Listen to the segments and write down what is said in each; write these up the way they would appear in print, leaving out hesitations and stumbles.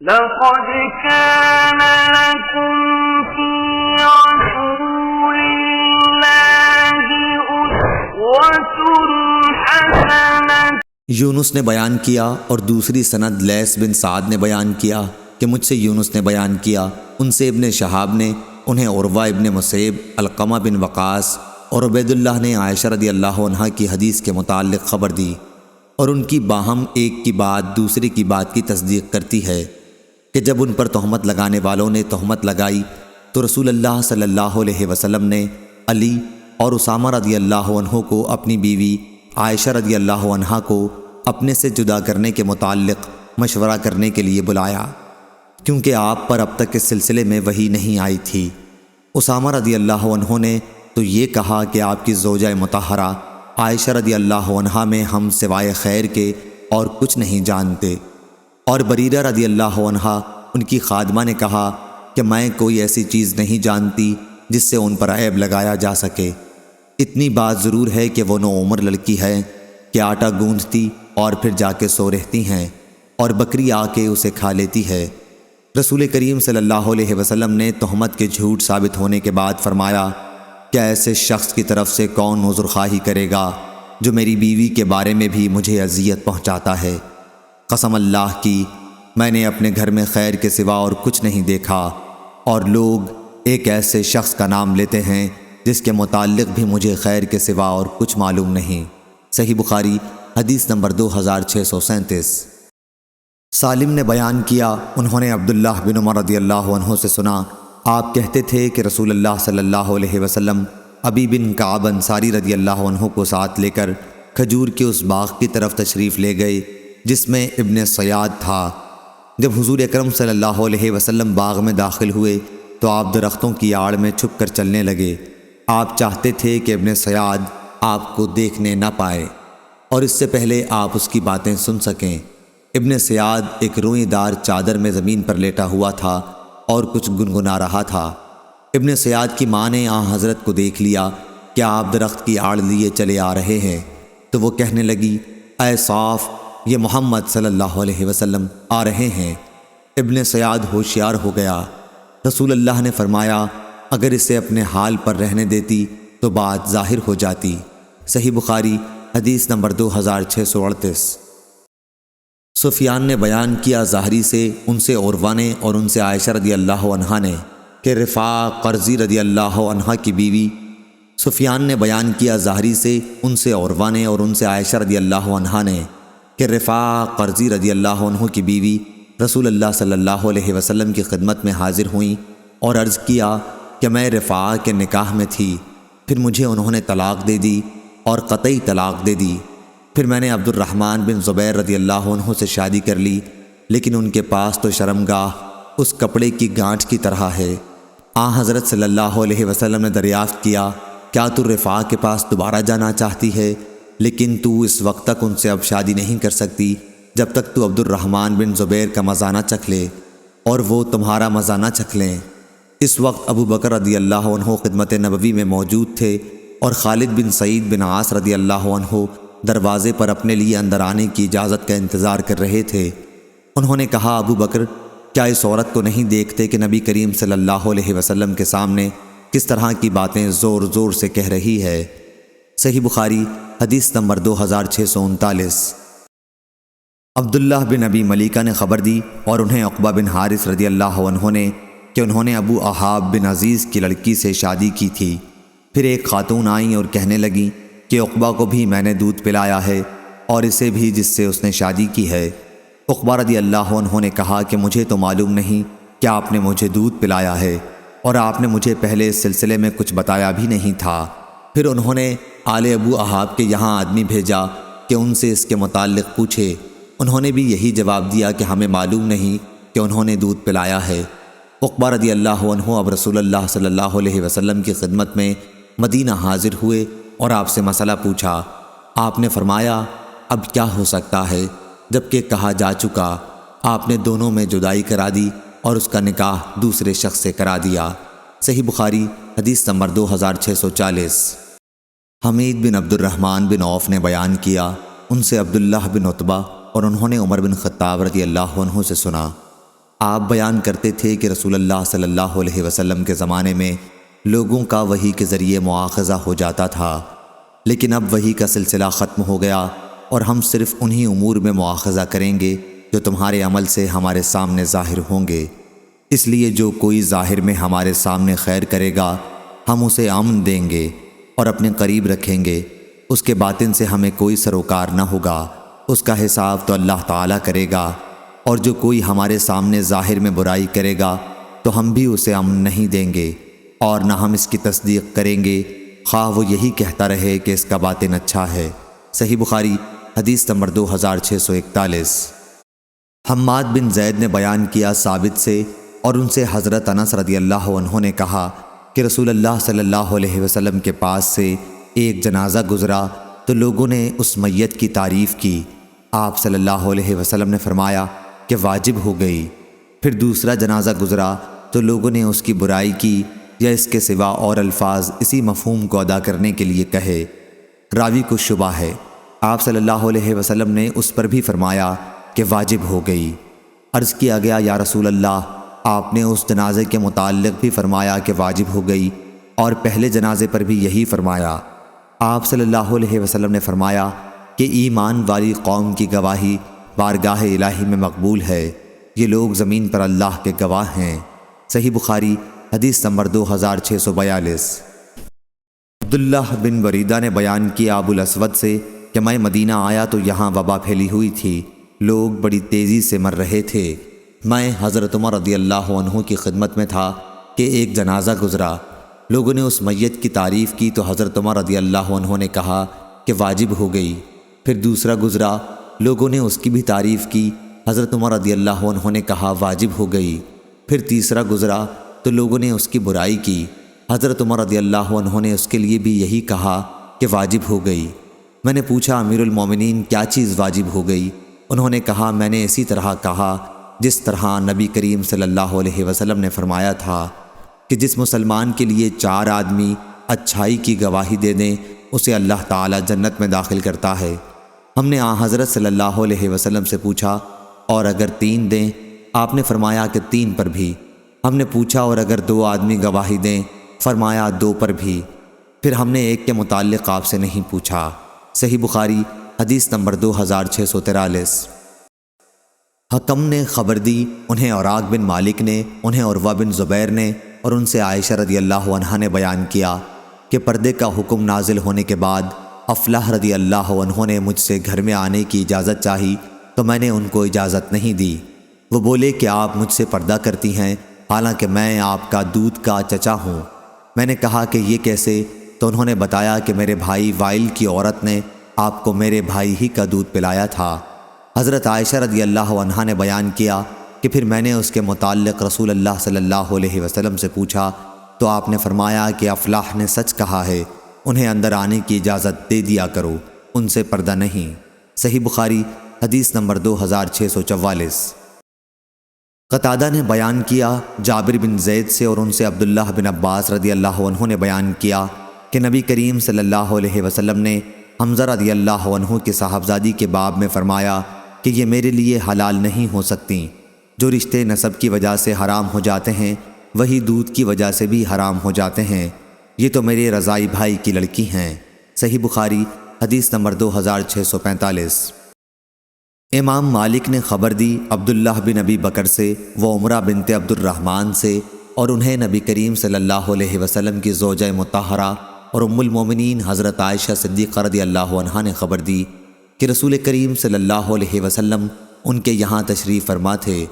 لقد كان لكم في رسول الله أسوة حسنة۔ یونس نے بیان کیا اور دوسری سند لیث بن سعد نے بیان کیا کہ مجھ سے یونس نے بیان کیا، ان سے ابن شہاب نے انہیں عروہ ابن مسیب، علقمہ بن وقاص اور عبید اللہ نے عائشہ رضی اللہ عنہا کی حدیث کے متعلق خبر دی، اور ان کی باہم ایک کی بات دوسری کی بات کی تصدیق کرتی ہے کہ جب ان پر تہمت لگانے والوں نے تہمت لگائی تو رسول اللہ صلی اللہ علیہ وسلم نے علی اور اسامہ رضی اللہ عنہ کو اپنی بیوی عائشہ رضی اللہ عنہا کو اپنے سے جدا کرنے کے متعلق مشورہ کرنے کے لیے بلایا، کیونکہ آپ پر اب تک اس سلسلے میں وحی نہیں آئی تھی۔ اسامہ رضی اللہ عنہ نے تو یہ کہا کہ آپ کی زوجہ مطہرہ عائشہ رضی اللہ عنہا میں ہم سوائے خیر کے اور کچھ نہیں جانتے، اور بریرہ رضی اللہ عنہا ان کی خادمہ نے کہا کہ میں کوئی ایسی چیز نہیں جانتی جس سے ان پر عیب لگایا جا سکے۔ اتنی بات ضرور ہے کہ وہ نوعمر لڑکی ہے کہ آٹا گوندھتی اور پھر جا کے سو رہتی ہیں، اور بکری آ کے اسے کھا لیتی ہے۔ رسول کریم صلی اللہ علیہ وسلم نے تہمت کے جھوٹ ثابت ہونے کے بعد فرمایا کہ ایسے شخص کی طرف سے کون عذر خواہی کرے گا جو میری بیوی کے بارے میں بھی مجھے اذیت پہنچاتا ہے۔ قسم اللہ کی، میں نے اپنے گھر میں خیر کے سوا اور کچھ نہیں دیکھا، اور لوگ ایک ایسے شخص کا نام لیتے ہیں جس کے متعلق بھی مجھے خیر کے سوا اور کچھ معلوم نہیں۔ صحیح بخاری حدیث نمبر 2637۔ سالم نے بیان کیا، انہوں نے عبداللہ بن عمر رضی اللہ عنہ سے سنا، آپ کہتے تھے کہ رسول اللہ صلی اللہ علیہ وسلم ابی بن کعب انصاری رضی اللہ عنہ کو ساتھ لے کر کھجور کے اس باغ کی طرف تشریف لے گئے جس میں ابن سیاد تھا۔ جب حضور اکرم صلی اللہ علیہ وسلم باغ میں داخل ہوئے تو آپ درختوں کی آڑ میں چھپ کر چلنے لگے۔ آپ چاہتے تھے کہ ابن سیاد آپ کو دیکھنے نہ پائے اور اس سے پہلے آپ اس کی باتیں سن سکیں۔ ابن سیاد ایک روئی دار چادر میں زمین پر لیٹا ہوا تھا اور کچھ گنگنا رہا تھا۔ ابن سیاد کی ماں نے حضرت کو دیکھ لیا کہ آپ درخت کی آڑ لیے چلے آ رہے ہیں، تو وہ کہنے لگی، اے صاف، یہ محمد صلی اللہ علیہ وسلم آ رہے ہیں۔ ابن سیاد ہوشیار ہو گیا۔ رسول اللہ نے فرمایا، اگر اسے اپنے حال پر رہنے دیتی تو بات ظاہر ہو جاتی۔ صحیح بخاری حدیث نمبر 2638۔ سفیان نے بیان کیا ظاہری سے، ان سے عروہ نے اور ان سے عائشہ رضی اللہ عنہا نے کہ رفاع قرظی رضی اللہ عنہا کی بیوی۔ سفیان نے بیان کیا ظاہری سے، ان سے عروہ نے اور ان سے عائشہ رضی اللہ عنہا نے کہ رفاع قرظی رضی اللہ عنہ کی بیوی رسول اللہ صلی اللہ علیہ وسلم کی خدمت میں حاضر ہوئیں اور عرض کیا کہ میں رفاع کے نکاح میں تھی، پھر مجھے انہوں نے طلاق دے دی اور قطعی طلاق دے دی۔ پھر میں نے عبد الرحمن بن زبیر رضی اللہ عنہ سے شادی کر لی، لیکن ان کے پاس تو شرمگاہ اس کپڑے کی گانٹھ کی طرح ہے۔ حضرت صلی اللہ علیہ وسلم نے دریافت کیا، کیا تو رفاع کے پاس دوبارہ جانا چاہتی ہے؟ لیکن تو اس وقت تک ان سے اب شادی نہیں کر سکتی جب تک تو عبد الرحمن بن زبیر کا مزہ نہ چکھ لے اور وہ تمہارا مزہ نہ چکھ لیں۔ اس وقت ابو بکر رضی اللہ عنہ خدمت نبوی میں موجود تھے اور خالد بن سعید بن عاص رضی اللہ عنہ دروازے پر اپنے لیے اندر آنے کی اجازت کا انتظار کر رہے تھے۔ انہوں نے کہا، ابو بکر، کیا اس عورت کو نہیں دیکھتے کہ نبی کریم صلی اللہ علیہ وسلم کے سامنے کس طرح کی باتیں زور زور سے کہہ رہی ہے؟ صحیح بخاری حدیث نمبر 2639۔ عبداللہ بن ابی ملیکہ نے خبر دی اور انہیں عقبہ بن حارث رضی اللہ عنہ نے کہ انہوں نے ابو احاب بن عزیز کی لڑکی سے شادی کی تھی۔ پھر ایک خاتون آئیں اور کہنے لگیں کہ عقبہ کو بھی میں نے دودھ پلایا ہے اور اسے بھی جس سے اس نے شادی کی ہے۔ عقبہ رضی اللہ عنہ نے کہا کہ مجھے تو معلوم نہیں کہ آپ نے مجھے دودھ پلایا ہے، اور آپ نے مجھے پہلے اس سلسلے میں کچھ بتایا بھی نہیں تھا۔ پھر انہوں نے آل ابو احاب کے یہاں آدمی بھیجا کہ ان سے اس کے متعلق پوچھے۔ انہوں نے بھی یہی جواب دیا کہ ہمیں معلوم نہیں کہ انہوں نے دودھ پلایا ہے۔ عقبہ رضی اللہ عنہ اب رسول اللہ صلی اللہ علیہ وسلم کی خدمت میں مدینہ حاضر ہوئے اور آپ سے مسئلہ پوچھا۔ آپ نے فرمایا، اب کیا ہو سکتا ہے؟ جبکہ کہا جا چکا، آپ نے دونوں میں جدائی کرا دی اور اس کا نکاح دوسرے شخص سے کرا دیا۔ صحیح بخاری حدیث نمبر 2640۔ حمید بن عبد الرحمن بن عوف نے بیان کیا، ان سے عبداللہ بن عتبہ اور انہوں نے عمر بن خطاب رضی اللہ عنہ سے سنا آپ بیان کرتے تھے کہ رسول اللہ صلی اللہ علیہ وسلم کے زمانے میں لوگوں کا وحی کے ذریعے مواخذہ ہو جاتا تھا، لیکن اب وحی کا سلسلہ ختم ہو گیا اور ہم صرف انہی امور میں مواخذہ کریں گے جو تمہارے عمل سے ہمارے سامنے ظاہر ہوں گے۔ اس لیے جو کوئی ظاہر میں ہمارے سامنے خیر کرے گا ہم اسے امن دیں گے اور اپنے قریب رکھیں گے، اس کے باطن سے ہمیں کوئی سروکار نہ ہوگا، اس کا حساب تو اللہ تعالیٰ کرے گا۔ اور جو کوئی ہمارے سامنے ظاہر میں برائی کرے گا تو ہم بھی اسے امن نہیں دیں گے اور نہ ہم اس کی تصدیق کریں گے، خواہ وہ یہی کہتا رہے کہ اس کا باطن اچھا ہے۔ صحیح بخاری حدیث نمبر 2641۔ حماد بن زید نے بیان کیا ثابت سے اور ان سے حضرت انس رضی اللہ عنہ نے کہا کہ رسول اللہ صلی اللہ علیہ وسلم کے پاس سے ایک جنازہ گزرا تو لوگوں نے اس میت کی تعریف کی۔ آپ صلی اللہ علیہ وسلم نے فرمایا کہ واجب ہو گئی۔ پھر دوسرا جنازہ گزرا تو لوگوں نے اس کی برائی کی یا اس کے سوا اور الفاظ اسی مفہوم کو ادا کرنے کے لیے کہے۔ راوی کو شبہ ہے۔ آپ صلی اللہ علیہ وسلم نے اس پر بھی فرمایا کہ واجب ہو گئی۔ عرض کیا گیا یا رسول اللہ، آپ نے اس جنازے کے متعلق بھی فرمایا کہ واجب ہو گئی اور پہلے جنازے پر بھی یہی فرمایا۔ آپ صلی اللہ علیہ وسلم نے فرمایا کہ ایمان والی قوم کی گواہی بارگاہ الہی میں مقبول ہے، یہ لوگ زمین پر اللہ کے گواہ ہیں۔ صحیح بخاری حدیث نمبر 2642۔ عبداللہ بن وریدہ نے بیان کیا ابو الاسود سے کہ میں مدینہ آیا تو یہاں وبا پھیلی ہوئی تھی، لوگ بڑی تیزی سے مر رہے تھے۔ میں حضرت عمر رضی اللہ عنہ کی خدمت میں تھا کہ ایک جنازہ گزرا، لوگوں نے اس میت کی تعریف کی تو حضرت عمر رضی اللہ عنہ نے کہا کہ واجب ہو گئی۔ پھر دوسرا گزرا، لوگوں نے اس کی بھی تعریف کی، حضرت عمر رضی اللہ عنہ نے کہا واجب ہو گئی۔ پھر تیسرا گزرا تو لوگوں نے اس کی برائی کی، حضرت عمر رضی اللہ عنہ نے اس کے لیے بھی یہی کہا کہ واجب ہو گئی۔ میں نے پوچھا امیر المومنین کیا چیز واجب ہو گئی؟ انہوں نے کہا میں نے اسی طرح کہا جس طرح نبی کریم صلی اللہ علیہ وسلم نے فرمایا تھا کہ جس مسلمان کے لیے 4 آدمی اچھائی کی گواہی دے دیں اسے اللہ تعالی جنت میں داخل کرتا ہے۔ ہم نے حضرت صلی اللہ علیہ وسلم سے پوچھا اور اگر 3 دیں؟ آپ نے فرمایا کہ 3 پر بھی۔ ہم نے پوچھا اور اگر 2 آدمی گواہی دیں؟ فرمایا 2 پر بھی۔ پھر ہم نے ایک کے متعلق آپ سے نہیں پوچھا۔ صحیح بخاری حدیث نمبر 2643۔ حکم نے خبر دی، انہیں اوراق بن مالک نے، انہیں عروہ بن زبیر نے اور ان سے عائشہ رضی اللہ عنہا نے بیان کیا کہ پردے کا حکم نازل ہونے کے بعد افلاح رضی اللہ عنہ نے مجھ سے گھر میں آنے کی اجازت چاہی تو میں نے ان کو اجازت نہیں دی۔ وہ بولے کہ آپ مجھ سے پردہ کرتی ہیں حالانکہ میں آپ کا دودھ کا چچا ہوں۔ میں نے کہا کہ یہ کیسے؟ تو انہوں نے بتایا کہ میرے بھائی وائل کی عورت نے آپ کو میرے بھائی ہی کا دودھ پلایا تھا۔ حضرت عائشہ رضی اللہ عنہا نے بیان کیا کہ پھر میں نے اس کے متعلق رسول اللہ صلی اللہ علیہ وسلم سے پوچھا تو آپ نے فرمایا کہ افلاح نے سچ کہا ہے، انہیں اندر آنے کی اجازت دے دیا کرو، ان سے پردہ نہیں۔ صحیح بخاری حدیث نمبر 2644۔ قتادہ نے بیان کیا جابر بن زید سے اور ان سے عبداللہ بن عباس رضی اللہ عنہ نے بیان کیا کہ نبی کریم صلی اللہ علیہ وسلم نے حمزہ رضی اللہ عنہ کی صاحبزادی کے باب میں فرمایا کہ یہ میرے لیے حلال نہیں ہو سکتی۔ جو رشتے نسب کی وجہ سے حرام ہو جاتے ہیں وہی دودھ کی وجہ سے بھی حرام ہو جاتے ہیں، یہ تو میرے رضائی بھائی کی لڑکی ہیں۔ صحیح بخاری حدیث نمبر 2645۔ امام مالک نے خبر دی عبداللہ بن ابی بکر سے، وہ عمرہ بنت عبد الرحمن سے، اور انہیں نبی کریم صلی اللہ علیہ وسلم کی زوجہ مطہرہ اور ام المومنین حضرت عائشہ صدیقہ رضی اللہ عنہا نے خبر دی کہ رسول کریم صلی اللہ علیہ وسلم ان کے یہاں تشریف فرما تھے۔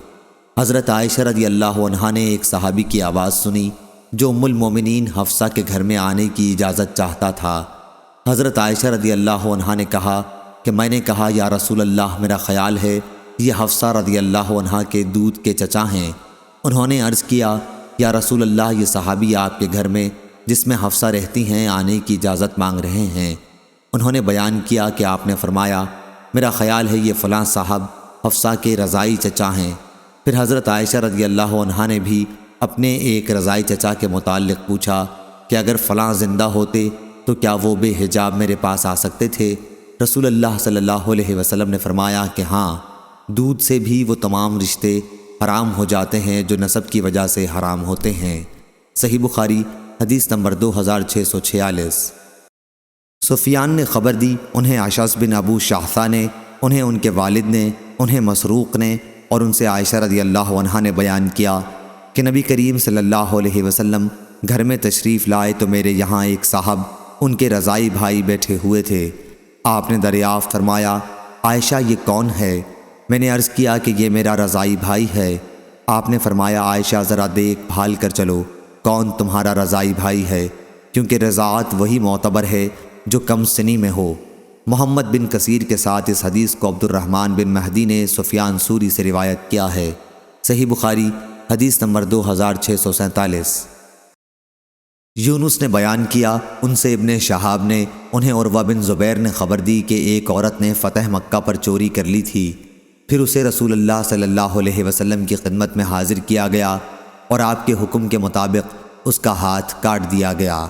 حضرت عائشہ رضی اللہ عنہا نے ایک صحابی کی آواز سنی جو ام المومنین حفصہ کے گھر میں آنے کی اجازت چاہتا تھا۔ حضرت عائشہ رضی اللہ عنہا نے کہا کہ میں نے کہا یا رسول اللہ میرا خیال ہے یہ حفصہ رضی اللہ عنہا کے دودھ کے چچا ہیں۔ انہوں نے عرض کیا یا رسول اللہ یہ صحابی آپ کے گھر میں جس میں حفصہ رہتی ہیں آنے کی اجازت مانگ رہے ہیں۔ انہوں نے بیان کیا کہ آپ نے فرمایا میرا خیال ہے یہ فلاں صاحب حفصہ کے رضائی چچا ہیں۔ پھر حضرت عائشہ رضی اللہ عنہا نے بھی اپنے ایک رضائی چچا کے متعلق پوچھا کہ اگر فلاں زندہ ہوتے تو کیا وہ بے حجاب میرے پاس آ سکتے تھے؟ رسول اللہ صلی اللہ علیہ وسلم نے فرمایا کہ ہاں، دودھ سے بھی وہ تمام رشتے حرام ہو جاتے ہیں جو نسب کی وجہ سے حرام ہوتے ہیں۔ صحیح بخاری حدیث نمبر 2646۔ سفیان نے خبر دی، انہیں اشعث بن ابو شاہثہ نے، انہیں ان کے والد نے، انہیں مسروق نے اور ان سے عائشہ رضی اللہ عنہا نے بیان کیا کہ نبی کریم صلی اللہ علیہ وسلم گھر میں تشریف لائے تو میرے یہاں ایک صاحب ان کے رضائی بھائی بیٹھے ہوئے تھے۔ آپ نے دریافت فرمایا، عائشہ یہ کون ہے؟ میں نے عرض کیا کہ یہ میرا رضائی بھائی ہے۔ آپ نے فرمایا، عائشہ ذرا دیکھ بھال کر چلو کون تمہارا رضائی بھائی ہے، کیونکہ رضاعت وہی معتبر ہے جو کم سنی میں ہو۔ محمد بن کثیر کے ساتھ اس حدیث کو عبد الرحمن بن مہدی نے سفیان سوری سے روایت کیا ہے۔ صحیح بخاری حدیث نمبر 2647۔ یونس نے بیان کیا، ان سے ابن شہاب نے، انہیں عروہ بن زبیر نے خبر دی کہ ایک عورت نے فتح مکہ پر چوری کر لی تھی، پھر اسے رسول اللہ صلی اللہ علیہ وسلم کی خدمت میں حاضر کیا گیا اور آپ کے حکم کے مطابق اس کا ہاتھ کاٹ دیا گیا۔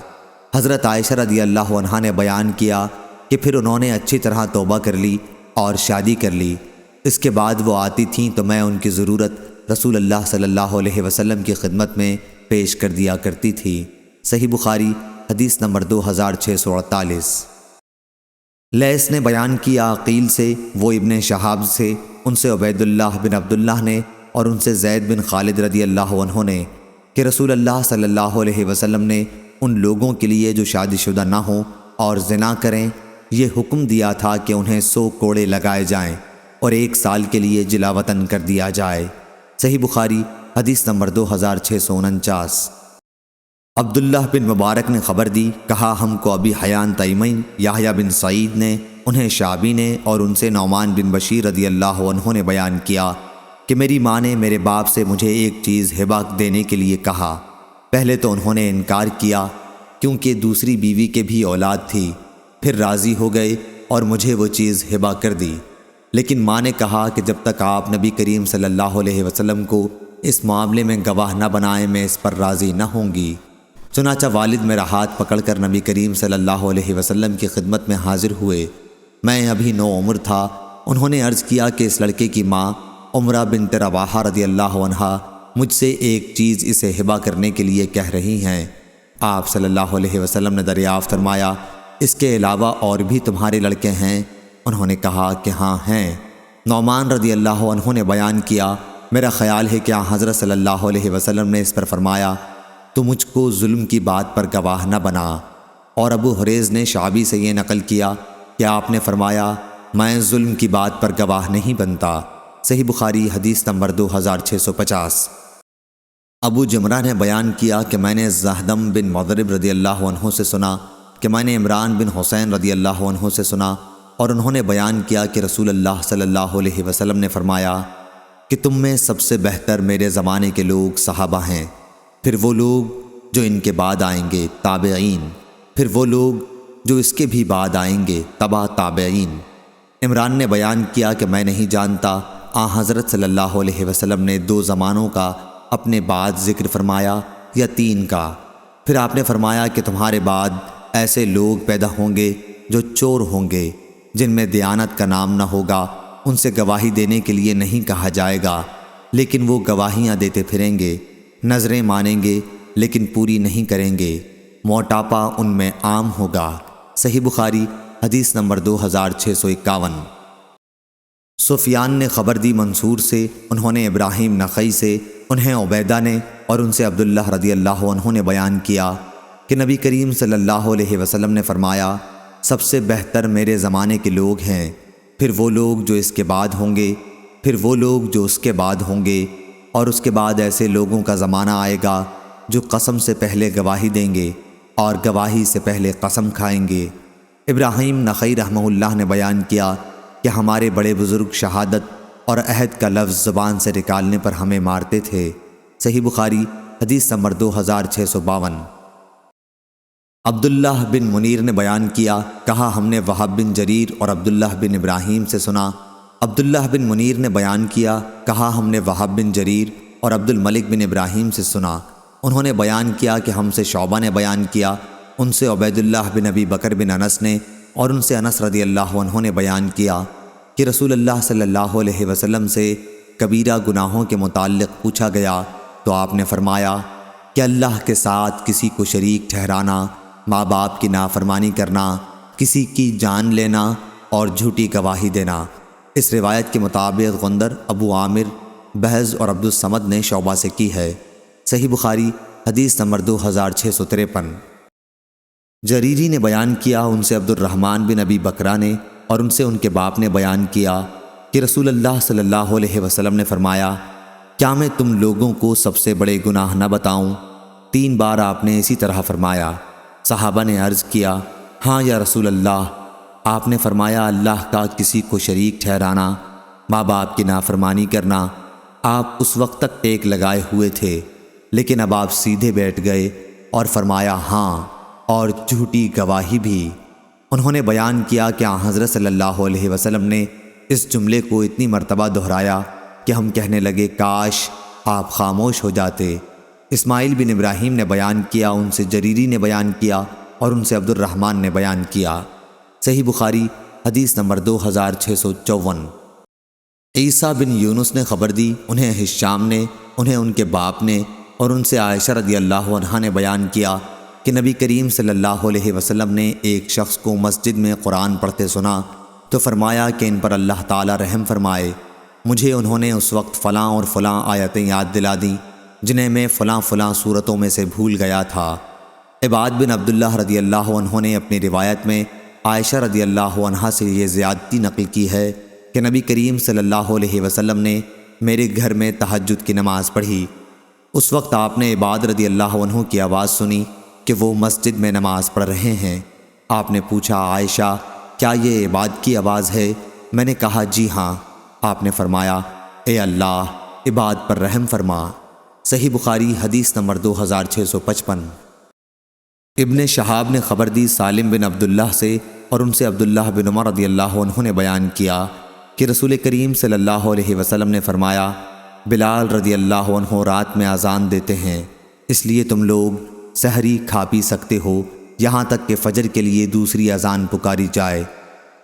حضرت عائشہ رضی اللہ عنہا نے بیان کیا کہ پھر انہوں نے اچھی طرح توبہ کر لی اور شادی کر لی۔ اس کے بعد وہ آتی تھیں تو میں ان کی ضرورت رسول اللہ صلی اللہ علیہ وسلم کی خدمت میں پیش کر دیا کرتی تھی۔ صحیح بخاری حدیث نمبر 2648۔ لیث نے بیان کیا عقیل سے، وہ ابن شہاب سے، ان سے عبید اللہ بن عبداللہ نے اور ان سے زید بن خالد رضی اللہ عنہ نے کہ رسول اللہ صلی اللہ علیہ وسلم نے ان لوگوں کے لیے جو شادی شدہ نہ ہوں اور زنا کریں یہ حکم دیا تھا کہ انہیں 100 کوڑے لگائے جائیں اور 1 سال کے لیے جلا وطن کر دیا جائے۔ صحیح بخاری حدیث نمبر 2649۔ عبداللہ بن مبارک نے خبر دی، کہا ہم کو ابی حیان تیمین یحییٰ بن سعید نے، انہیں شعبی نے اور ان سے نعمان بن بشیر رضی اللہ عنہ نے بیان کیا کہ میری ماں نے میرے باپ سے مجھے ایک چیز ہبہ دینے کے لیے کہا۔ پہلے تو انہوں نے انکار کیا کیونکہ دوسری بیوی کے بھی اولاد تھی، پھر راضی ہو گئے اور مجھے وہ چیز ہبہ کر دی، لیکن ماں نے کہا کہ جب تک آپ نبی کریم صلی اللہ علیہ وسلم کو اس معاملے میں گواہ نہ بنائیں میں اس پر راضی نہ ہوں گی۔ چنانچہ والد میرا ہاتھ پکڑ کر نبی کریم صلی اللہ علیہ وسلم کی خدمت میں حاضر ہوئے۔ میں ابھی 9 عمر تھا۔ انہوں نے عرض کیا کہ اس لڑکے کی ماں عمرہ بنت رواحہ رضی اللہ عنہا مجھ سے ایک چیز اسے ہبہ کرنے کے لیے کہہ رہی ہیں۔ آپ صلی اللہ علیہ وسلم نے دریافت فرمایا، اس کے علاوہ اور بھی تمہارے لڑکے ہیں؟ انہوں نے کہا کہ ہاں ہیں۔ نعمان رضی اللہ عنہ نے بیان کیا، میرا خیال ہے کہ حضرت صلی اللہ علیہ وسلم نے اس پر فرمایا، تو مجھ کو ظلم کی بات پر گواہ نہ بنا۔ اور ابو حریز نے شعبی سے یہ نقل کیا کہ آپ نے فرمایا، میں ظلم کی بات پر گواہ نہیں بنتا۔ صحیح بخاری حدیث نمبر 2650۔ ابو جمرہ نے بیان کیا کہ میں نے زہدم بن مضرب رضی اللہ عنہ سے سنا کہ میں نے عمران بن حسین رضی اللہ عنہ سے سنا اور انہوں نے بیان کیا کہ رسول اللہ صلی اللہ علیہ وسلم نے فرمایا کہ تم میں سب سے بہتر میرے زمانے کے لوگ صحابہ ہیں، پھر وہ لوگ جو ان کے بعد آئیں گے تابعین، پھر وہ لوگ جو اس کے بھی بعد آئیں گے تبع تابعین۔ عمران نے بیان کیا کہ میں نہیں جانتا حضرت صلی اللہ علیہ وسلم نے 2 زمانوں کا اپنے بعد ذکر فرمایا یا 3 کا۔ پھر آپ نے فرمایا کہ تمہارے بعد ایسے لوگ پیدا ہوں گے جو چور ہوں گے، جن میں دیانت کا نام نہ ہوگا، ان سے گواہی دینے کے لیے نہیں کہا جائے گا، لیکن وہ گواہیاں دیتے پھریں گے، نظریں مانیں گے لیکن پوری نہیں کریں گے، موٹاپا ان میں عام ہوگا۔ صحیح بخاری حدیث نمبر 2651۔ سفیان نے خبر دی منصور سے، انہوں نے ابراہیم نخعی سے، انہیں عبیدہ نے اور ان سے عبداللہ رضی اللہ عنہ نے بیان کیا کہ نبی کریم صلی اللہ علیہ وسلم نے فرمایا، سب سے بہتر میرے زمانے کے لوگ ہیں، پھر وہ لوگ جو اس کے بعد ہوں گے، پھر وہ لوگ جو اس کے بعد ہوں گے، اور اس کے بعد ایسے لوگوں کا زمانہ آئے گا جو قسم سے پہلے گواہی دیں گے اور گواہی سے پہلے قسم کھائیں گے۔ ابراہیم نخعی رحمہ اللہ نے بیان کیا کہ ہمارے بڑے بزرگ شہادت اور عہد کا لفظ زبان سے نکالنے پر ہمیں مارتے تھے۔ صحیح بخاری حدیث نمبر 2652۔ عبداللہ بن منیر نے بیان کیا، کہا ہم نے وہب بن جریر اور عبداللہ بن ابراہیم سے سنا۔ عبداللہ بن منیر نے بیان کیا، کہا ہم نے وہب بن جریر اور عبد الملک بن ابراہیم سے سنا۔ انہوں نے بیان کیا کہ ہم سے شعبہ نے بیان کیا، ان سے عبید اللہ بن ابی بکر بن انس نے اور ان سے انس رضی اللہ عنہ نے بیان کیا کہ رسول اللہ صلی اللہ علیہ وسلم سے کبیرہ گناہوں کے متعلق پوچھا گیا تو آپ نے فرمایا کہ اللہ کے ساتھ کسی کو شریک ٹھہرانا، ماں باپ کی نافرمانی کرنا، کسی کی جان لینا اور جھوٹی گواہی دینا۔ اس روایت کے مطابق غندر، ابو عامر، بہز اور عبد الصمد نے شعبہ سے کی ہے۔ صحیح بخاری حدیث نمبر 2653۔ جریری نے بیان کیا، ان سے عبد الرحمن بن ابی بکرہ نے اور ان سے ان کے باپ نے بیان کیا کہ رسول اللہ صلی اللہ علیہ وسلم نے فرمایا، کیا میں تم لوگوں کو سب سے بڑے گناہ نہ بتاؤں؟ 3 بار آپ نے اسی طرح فرمایا۔ صحابہ نے عرض کیا، ہاں یا رسول اللہ۔ آپ نے فرمایا، اللہ کا کسی کو شریک ٹھہرانا، ماں باپ کی نافرمانی کرنا۔ آپ اس وقت تک ٹیک لگائے ہوئے تھے، لیکن اب آپ سیدھے بیٹھ گئے اور فرمایا، ہاں، اور جھوٹی گواہی بھی۔ انہوں نے بیان کیا کہ حضرت صلی اللہ علیہ وسلم نے اس جملے کو اتنی مرتبہ دہرایا کہ ہم کہنے لگے، کاش آپ خاموش ہو جاتے۔ اسماعیل بن ابراہیم نے بیان کیا، ان سے جریری نے بیان کیا اور ان سے عبد الرحمن نے بیان کیا۔ صحیح بخاری حدیث نمبر 2654۔ عیسیٰ بن یونس نے خبر دی، انہیں ہشام نے، انہیں ان کے باپ نے اور ان سے عائشہ رضی اللہ عنہا نے بیان کیا کہ نبی کریم صلی اللہ علیہ وسلم نے ایک شخص کو مسجد میں قرآن پڑھتے سنا تو فرمایا کہ ان پر اللہ تعالی رحم فرمائے۔ مجھے انہوں نے اس وقت فلاں اور فلاں آیتیں یاد دلا دیں جنہیں میں فلاں فلاں صورتوں میں سے بھول گیا تھا۔ عباد بن عبداللہ رضی اللہ عنہ نے اپنی روایت میں عائشہ رضی اللہ عنہا سے یہ زیادتی نقل کی ہے کہ نبی کریم صلی اللہ علیہ وسلم نے میرے گھر میں تہجد کی نماز پڑھی۔ اس وقت آپ نے عباد رضی اللہ عنہ کی آواز سنی کہ وہ مسجد میں نماز پڑھ رہے ہیں۔ آپ نے پوچھا، عائشہ کیا یہ عباد کی آواز ہے؟ میں نے کہا، جی ہاں۔ آپ نے فرمایا، اے اللہ عباد پر رحم فرما۔ صحیح بخاری حدیث نمبر 2655۔ ابن شہاب نے خبر دی سالم بن عبداللہ سے اور ان سے عبداللہ بن عمر رضی اللہ عنہ نے بیان کیا کہ رسول کریم صلی اللہ علیہ وسلم نے فرمایا، بلال رضی اللہ عنہ رات میں اذان دیتے ہیں، اس لیے تم لوگ سحری کھا پی سکتے ہو یہاں تک کہ فجر کے لیے دوسری اذان پکاری جائے۔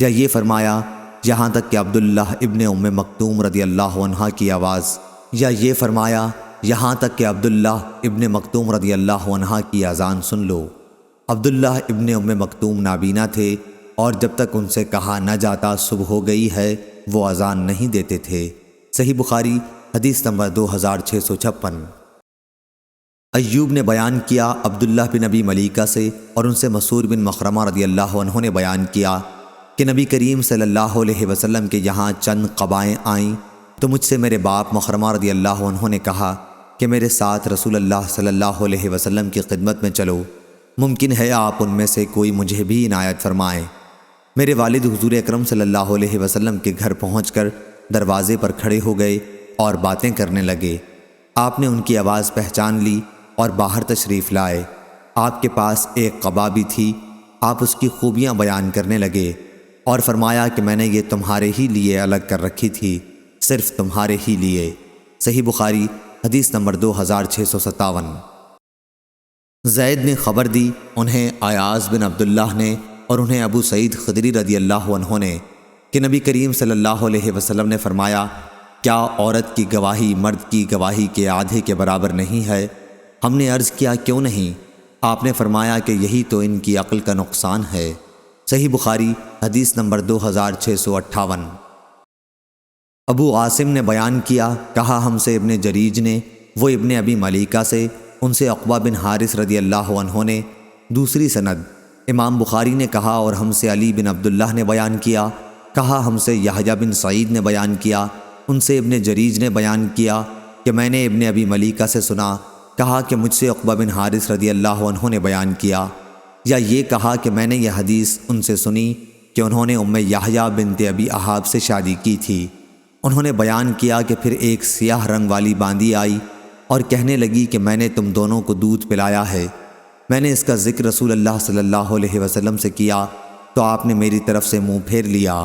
یا یہ فرمایا یہاں تک کہ عبداللہ ابن ام مکتوم رضی اللہ عنہ کی آواز، یا یہ فرمایا یہاں تک کہ عبداللہ ابن مکتوم رضی اللہ عنہ کی اذان سن لو۔ عبداللہ ابن ام مکتوم نابینا تھے اور جب تک ان سے کہا نہ جاتا صبح ہو گئی ہے وہ اذان نہیں دیتے تھے۔ صحیح بخاری حدیث نمبر 2656۔ ایوب نے بیان کیا عبداللہ بن ابی ملیکہ سے اور ان سے مسعود بن مخرمہ رضی اللہ عنہ نے بیان کیا کہ نبی کریم صلی اللہ علیہ وسلم کے یہاں چند قبائیں آئیں تو مجھ سے میرے باپ مخرمہ رضی اللہ عنہ نے کہا کہ میرے ساتھ رسول اللہ صلی اللہ علیہ وسلم کی خدمت میں چلو، ممکن ہے آپ ان میں سے کوئی مجھے بھی عنایت فرمائیں۔ میرے والد حضور اکرم صلی اللہ علیہ وسلم کے گھر پہنچ کر دروازے پر کھڑے ہو گئے اور باتیں کرنے لگے۔ آپ نے ان کی آواز پہچان لی اور باہر تشریف لائے۔ آپ کے پاس ایک قبا بھی تھی، آپ اس کی خوبیاں بیان کرنے لگے اور فرمایا کہ میں نے یہ تمہارے ہی لیے الگ کر رکھی تھی، صرف تمہارے ہی لیے۔ صحیح بخاری حدیث نمبر 2657۔ زید نے خبر دی، انہیں ایاز بن عبداللہ نے اور انہیں ابو سعید خدری رضی اللہ عنہ نے کہ نبی کریم صلی اللہ علیہ وسلم نے فرمایا، کیا عورت کی گواہی مرد کی گواہی کے آدھے کے برابر نہیں ہے؟ ہم نے عرض کیا، کیوں نہیں؟ آپ نے فرمایا کہ یہی تو ان کی عقل کا نقصان ہے۔ صحیح بخاری حدیث نمبر 2658۔ ابو عاصم نے بیان کیا، کہا ہم سے ابن جریج نے، وہ ابن ابی ملیکہ سے، ان سے عقبہ بن حارث رضی اللہ عنہ نے۔ دوسری سند امام بخاری نے کہا اور ہم سے علی بن عبداللہ نے بیان کیا، کہا ہم سے یحییٰ بن سعید نے بیان کیا، ان سے ابن جریج نے بیان کیا کہ میں نے ابن ابی ملیکہ سے سنا، کہا کہ مجھ سے عقبہ بن حارث رضی اللہ عنہ نے بیان کیا، یا یہ کہا کہ میں نے یہ حدیث ان سے سنی کہ انہوں نے ام یحییٰ بنت ابی احاب سے شادی کی تھی۔ انہوں نے بیان کیا کہ پھر ایک سیاہ رنگ والی باندی آئی اور کہنے لگی کہ میں نے تم دونوں کو دودھ پلایا ہے۔ میں نے اس کا ذکر رسول اللہ صلی اللہ علیہ وسلم سے کیا تو آپ نے میری طرف سے منہ پھیر لیا،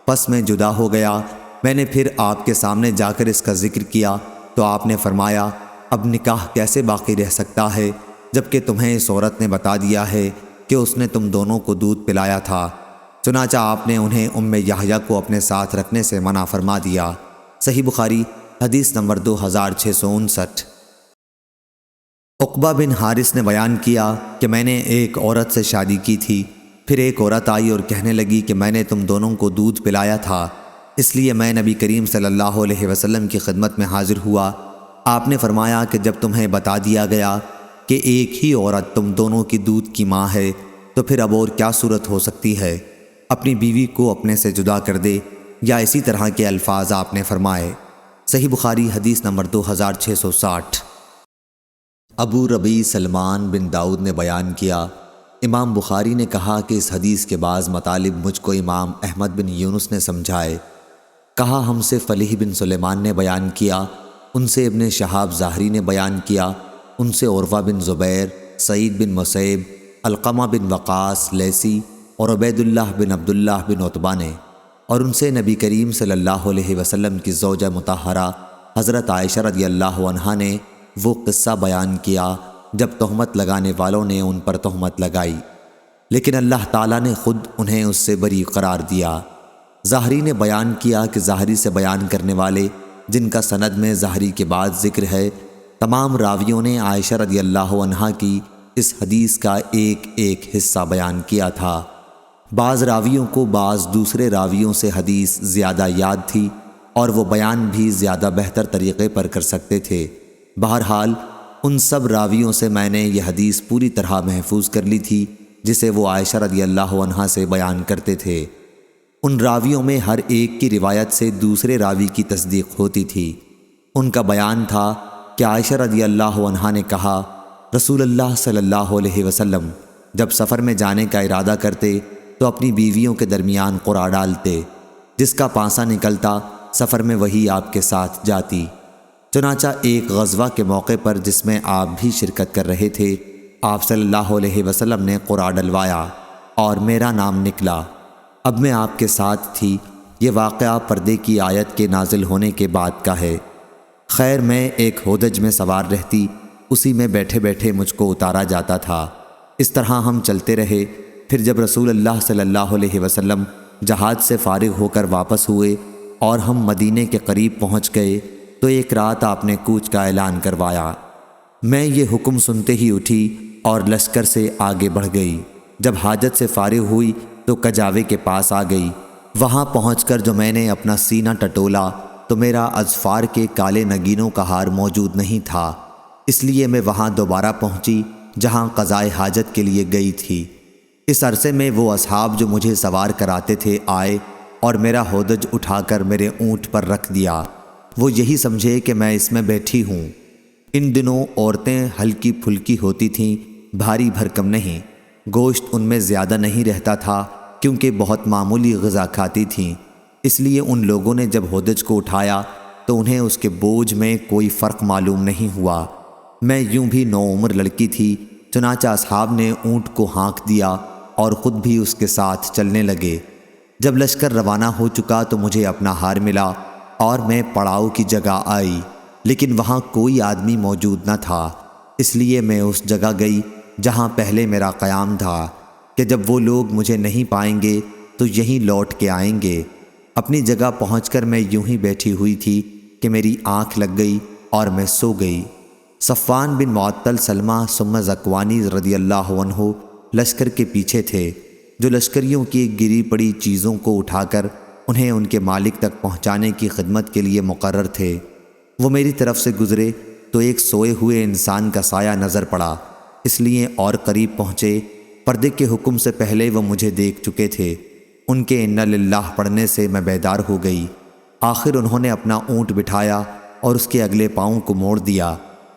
پس میں جدا ہو گیا۔ میں نے پھر آپ کے سامنے جا کر اس کا ذکر کیا تو آپ نے فرمایا، اب نکاح کیسے باقی رہ سکتا ہے جبکہ تمہیں اس عورت نے بتا دیا ہے کہ اس نے تم دونوں کو دودھ پلایا تھا۔ چنانچہ آپ نے انہیں ام یحییٰ کو اپنے ساتھ رکھنے سے منع فرما دیا۔ صحیح بخاری حدیث نمبر 2659۔ عقبہ بن حارث نے بیان کیا کہ میں نے ایک عورت سے شادی کی تھی، پھر ایک عورت آئی اور کہنے لگی کہ میں نے تم دونوں کو دودھ پلایا تھا، اس لیے میں نبی کریم صلی اللہ علیہ وسلم کی خدمت میں حاضر ہوا۔ آپ نے فرمایا کہ جب تمہیں بتا دیا گیا کہ ایک ہی عورت تم دونوں کی دودھ کی ماں ہے تو پھر اب اور کیا صورت ہو سکتی ہے؟ اپنی بیوی کو اپنے سے جدا کر دے، یا اسی طرح کے الفاظ آپ نے فرمائے۔ صحیح بخاری حدیث نمبر 2660۔ ابو ربیع سلمان بن داؤد نے بیان کیا، امام بخاری نے کہا کہ اس حدیث کے بعض مطالب مجھ کو امام احمد بن یونس نے سمجھائے۔ کہا ہم سے فلیح بن سلیمان نے بیان کیا، ان سے ابن شہاب ظاہری نے بیان کیا، ان سے عروہ بن زبیر، سعید بن مسیب، علقمہ بن وقاص لیثی اور عبید اللہ بن عبداللہ بن عتبہ نے، اور ان سے نبی کریم صلی اللہ علیہ وسلم کی زوجہ مطہرہ حضرت عائشہ رضی اللہ عنہا نے وہ قصہ بیان کیا جب تہمت لگانے والوں نے ان پر تہمت لگائی، لیکن اللہ تعالیٰ نے خود انہیں اس سے بری قرار دیا۔ ظاہری نے بیان کیا کہ ظاہری سے بیان کرنے والے جن کا سند میں ظاہری کے بعد ذکر ہے، تمام راویوں نے عائشہ رضی اللہ عنہا کی اس حدیث کا ایک ایک حصہ بیان کیا تھا۔ بعض راویوں کو بعض دوسرے راویوں سے حدیث زیادہ یاد تھی اور وہ بیان بھی زیادہ بہتر طریقے پر کر سکتے تھے۔ بہرحال ان سب راویوں سے میں نے یہ حدیث پوری طرح محفوظ کر لی تھی جسے وہ عائشہ رضی اللہ عنہا سے بیان کرتے تھے۔ ان راویوں میں ہر ایک کی روایت سے دوسرے راوی کی تصدیق ہوتی تھی۔ ان کا بیان تھا کہ عائشہ رضی اللہ عنہا نے کہا، رسول اللہ صلی اللہ علیہ وسلم جب سفر میں جانے کا ارادہ کرتے تو اپنی بیویوں کے درمیان قرعہ ڈالتے، جس کا پانسا نکلتا سفر میں وہی آپ کے ساتھ جاتی۔ چنانچہ ایک غزوہ کے موقع پر جس میں آپ بھی شرکت کر رہے تھے، آپ صلی اللہ علیہ وسلم نے قرعہ ڈلوایا اور میرا نام نکلا۔ اب میں آپ کے ساتھ تھی۔ یہ واقعہ پردے کی آیت کے نازل ہونے کے بعد کا ہے۔ خیر میں ایک ہودج میں سوار رہتی، اسی میں بیٹھے بیٹھے مجھ کو اتارا جاتا تھا۔ اس طرح ہم چلتے رہے۔ پھر جب رسول اللہ صلی اللہ علیہ وسلم جہاد سے فارغ ہو کر واپس ہوئے اور ہم مدینے کے قریب پہنچ گئے تو ایک رات آپ نے کوچ کا اعلان کروایا۔ میں یہ حکم سنتے ہی اٹھی اور لشکر سے آگے بڑھ گئی۔ جب حاجت سے فارغ ہوئی تو کجاوے کے پاس آ گئی۔ وہاں پہنچ کر جو میں نے اپنا سینہ ٹٹولا تو میرا اظفار کے کالے نگینوں کا ہار موجود نہیں تھا، اس لیے میں وہاں دوبارہ پہنچی جہاں قضائے حاجت کے لیے گئی تھی۔ اس عرصے میں وہ اصحاب جو مجھے سوار کراتے تھے آئے اور میرا ہودج اٹھا کر میرے اونٹ پر رکھ دیا۔ وہ یہی سمجھے کہ میں اس میں بیٹھی ہوں۔ ان دنوں عورتیں ہلکی پھلکی ہوتی تھیں، بھاری بھرکم نہیں۔ گوشت ان میں زیادہ نہیں رہتا تھا کیونکہ بہت معمولی غذا کھاتی تھیں، اس لیے ان لوگوں نے جب ہودج کو اٹھایا تو انہیں اس کے بوجھ میں کوئی فرق معلوم نہیں ہوا۔ میں یوں بھی نوعمر لڑکی تھی، چنانچہ اصحاب نے اونٹ کو ہانک دیا اور خود بھی اس کے ساتھ چلنے لگے۔ جب لشکر روانہ ہو چکا تو مجھے اپنا ہار ملا اور میں پڑاؤ کی جگہ آئی، لیکن وہاں کوئی آدمی موجود نہ تھا، اس لیے میں اس جگہ گئی جہاں پہلے میرا قیام تھا کہ جب وہ لوگ مجھے نہیں پائیں گے تو یہیں لوٹ کے آئیں گے۔ اپنی جگہ پہنچ کر میں یوں ہی بیٹھی ہوئی تھی کہ میری آنکھ لگ گئی اور میں سو گئی۔ صفوان بن معطل سلمہ ثم زکوانی رضی اللہ عنہ لشکر کے پیچھے تھے، جو لشکریوں کی گری پڑی چیزوں کو اٹھا کر انہیں ان کے مالک تک پہنچانے کی خدمت کے لیے مقرر تھے۔ وہ میری طرف سے گزرے تو ایک سوئے ہوئے انسان کا سایہ نظر پڑا، اس لیے اور قریب پہنچے۔ پردے کے حکم سے پہلے وہ مجھے دیکھ چکے تھے۔ ان کے انا للہ پڑھنے سے میں بیدار ہو گئی۔ آخر انہوں نے اپنا اونٹ بٹھایا اور اس کے اگلے پاؤں کو موڑ دیا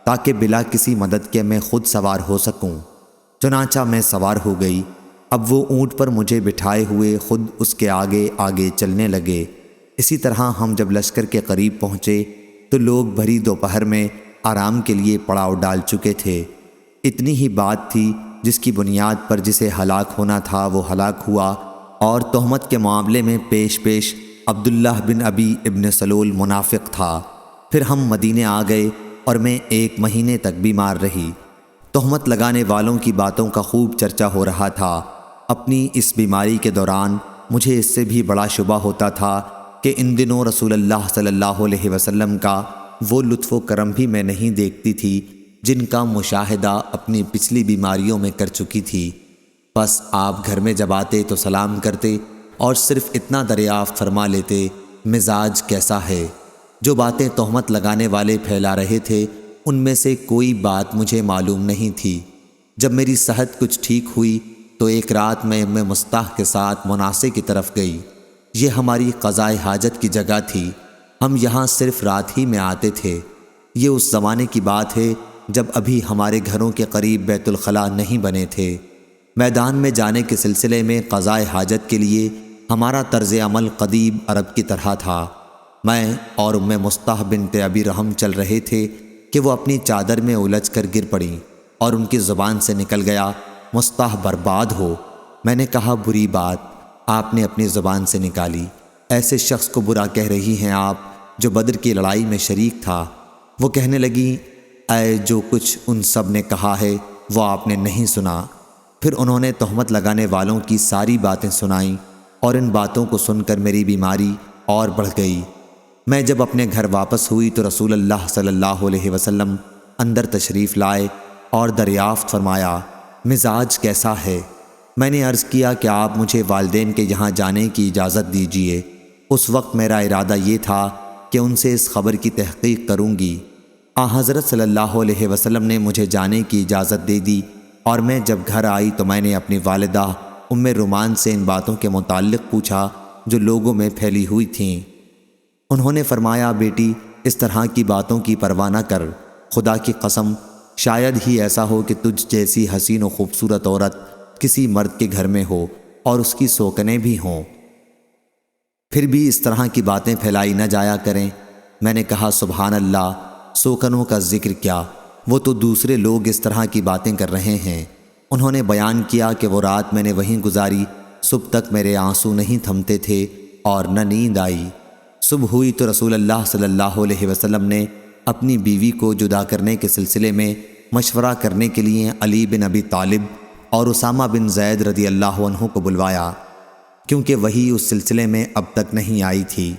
تاکہ بلا کسی مدد کے میں خود سوار ہو سکوں۔ چنانچہ میں سوار ہو گئی۔ اب وہ اونٹ پر مجھے بٹھائے ہوئے خود اس کے آگے آگے چلنے لگے۔ اسی طرح ہم جب لشکر کے قریب پہنچے تو لوگ بھری دوپہر میں آرام کے لیے پڑاؤ ڈال چکے تھے۔ اتنی ہی بات تھی جس کی بنیاد پر جسے ہلاک ہونا تھا وہ ہلاک ہوا، اور تہمت کے معاملے میں پیش پیش عبداللہ بن ابی ابن سلول منافق تھا۔ پھر ہم مدینے آ گئے اور میں 1 مہینے تک بیمار رہی۔ تہمت لگانے والوں کی باتوں کا خوب چرچا ہو رہا تھا۔ اپنی اس بیماری کے دوران مجھے اس سے بھی بڑا شبہ ہوتا تھا کہ ان دنوں رسول اللہ صلی اللہ علیہ وسلم کا وہ لطف و کرم بھی میں نہیں دیکھتی تھی جن کا مشاہدہ اپنی پچھلی بیماریوں میں کر چکی تھی۔ بس آپ گھر میں جب آتے تو سلام کرتے اور صرف اتنا دریافت فرما لیتے، مزاج کیسا ہے؟ جو باتیں تہمت لگانے والے پھیلا رہے تھے ان میں سے کوئی بات مجھے معلوم نہیں تھی۔ جب میری صحت کچھ ٹھیک ہوئی تو ایک رات میں مستح کے ساتھ مناصے کی طرف گئی۔ یہ ہماری قضاء حاجت کی جگہ تھی، ہم یہاں صرف رات ہی میں آتے تھے۔ یہ اس زمانے کی بات ہے جب ابھی ہمارے گھروں کے قریب بیت الخلاء نہیں بنے تھے۔ میدان میں جانے کے سلسلے میں قضاء حاجت کے لیے ہمارا طرز عمل قدیم عرب کی طرح تھا۔ میں اور مستح بنت ابی رحم چل رہے تھے کہ وہ اپنی چادر میں الجھ کر گر پڑیں اور ان کی زبان سے نکل گیا، مستح برباد ہو۔ میں نے کہا، بری بات آپ نے اپنی زبان سے نکالی، ایسے شخص کو برا کہہ رہی ہیں آپ جو بدر کی لڑائی میں شریک تھا۔ وہ کہنے لگی، اے جو کچھ ان سب نے کہا ہے وہ آپ نے نہیں سنا۔ پھر انہوں نے تہمت لگانے والوں کی ساری باتیں سنائیں اور ان باتوں کو سن کر میری بیماری اور بڑھ گئی۔ میں جب اپنے گھر واپس ہوئی تو رسول اللہ صلی اللہ علیہ وسلم اندر تشریف لائے اور دریافت فرمایا، مزاج کیسا ہے؟ میں نے عرض کیا کہ آپ مجھے والدین کے یہاں جانے کی اجازت دیجیے۔ اس وقت میرا ارادہ یہ تھا کہ ان سے اس خبر کی تحقیق کروں گی۔ حضرت صلی اللہ علیہ وسلم نے مجھے جانے کی اجازت دے دی اور میں جب گھر آئی تو میں نے اپنی والدہ رومان سے ان باتوں کے متعلق پوچھا جو لوگوں میں پھیلی ہوئی تھیں۔ انہوں نے فرمایا، بیٹی اس طرح کی باتوں کی پرواہ نہ کر، خدا کی قسم شاید ہی ایسا ہو کہ تجھ جیسی حسین و خوبصورت عورت کسی مرد کے گھر میں ہو اور اس کی سوکنیں بھی ہوں، پھر بھی اس طرح کی باتیں پھیلائی نہ جایا کریں۔ میں نے کہا، سبحان اللہ، سوکنوں کا ذکر کیا، وہ تو دوسرے لوگ اس طرح کی باتیں کر رہے ہیں۔ انہوں نے بیان کیا کہ وہ رات میں نے وہیں گزاری، صبح تک میرے آنسو نہیں تھمتے تھے اور نہ نیند آئی۔ صبح ہوئی تو رسول اللہ صلی اللہ علیہ وسلم نے اپنی بیوی کو جدا کرنے کے سلسلے میں مشورہ کرنے کے لیے علی بن ابی طالب اور اسامہ بن زید رضی اللہ عنہ کو بلوایا، کیونکہ وہی اس سلسلے میں اب تک نہیں آئی تھی۔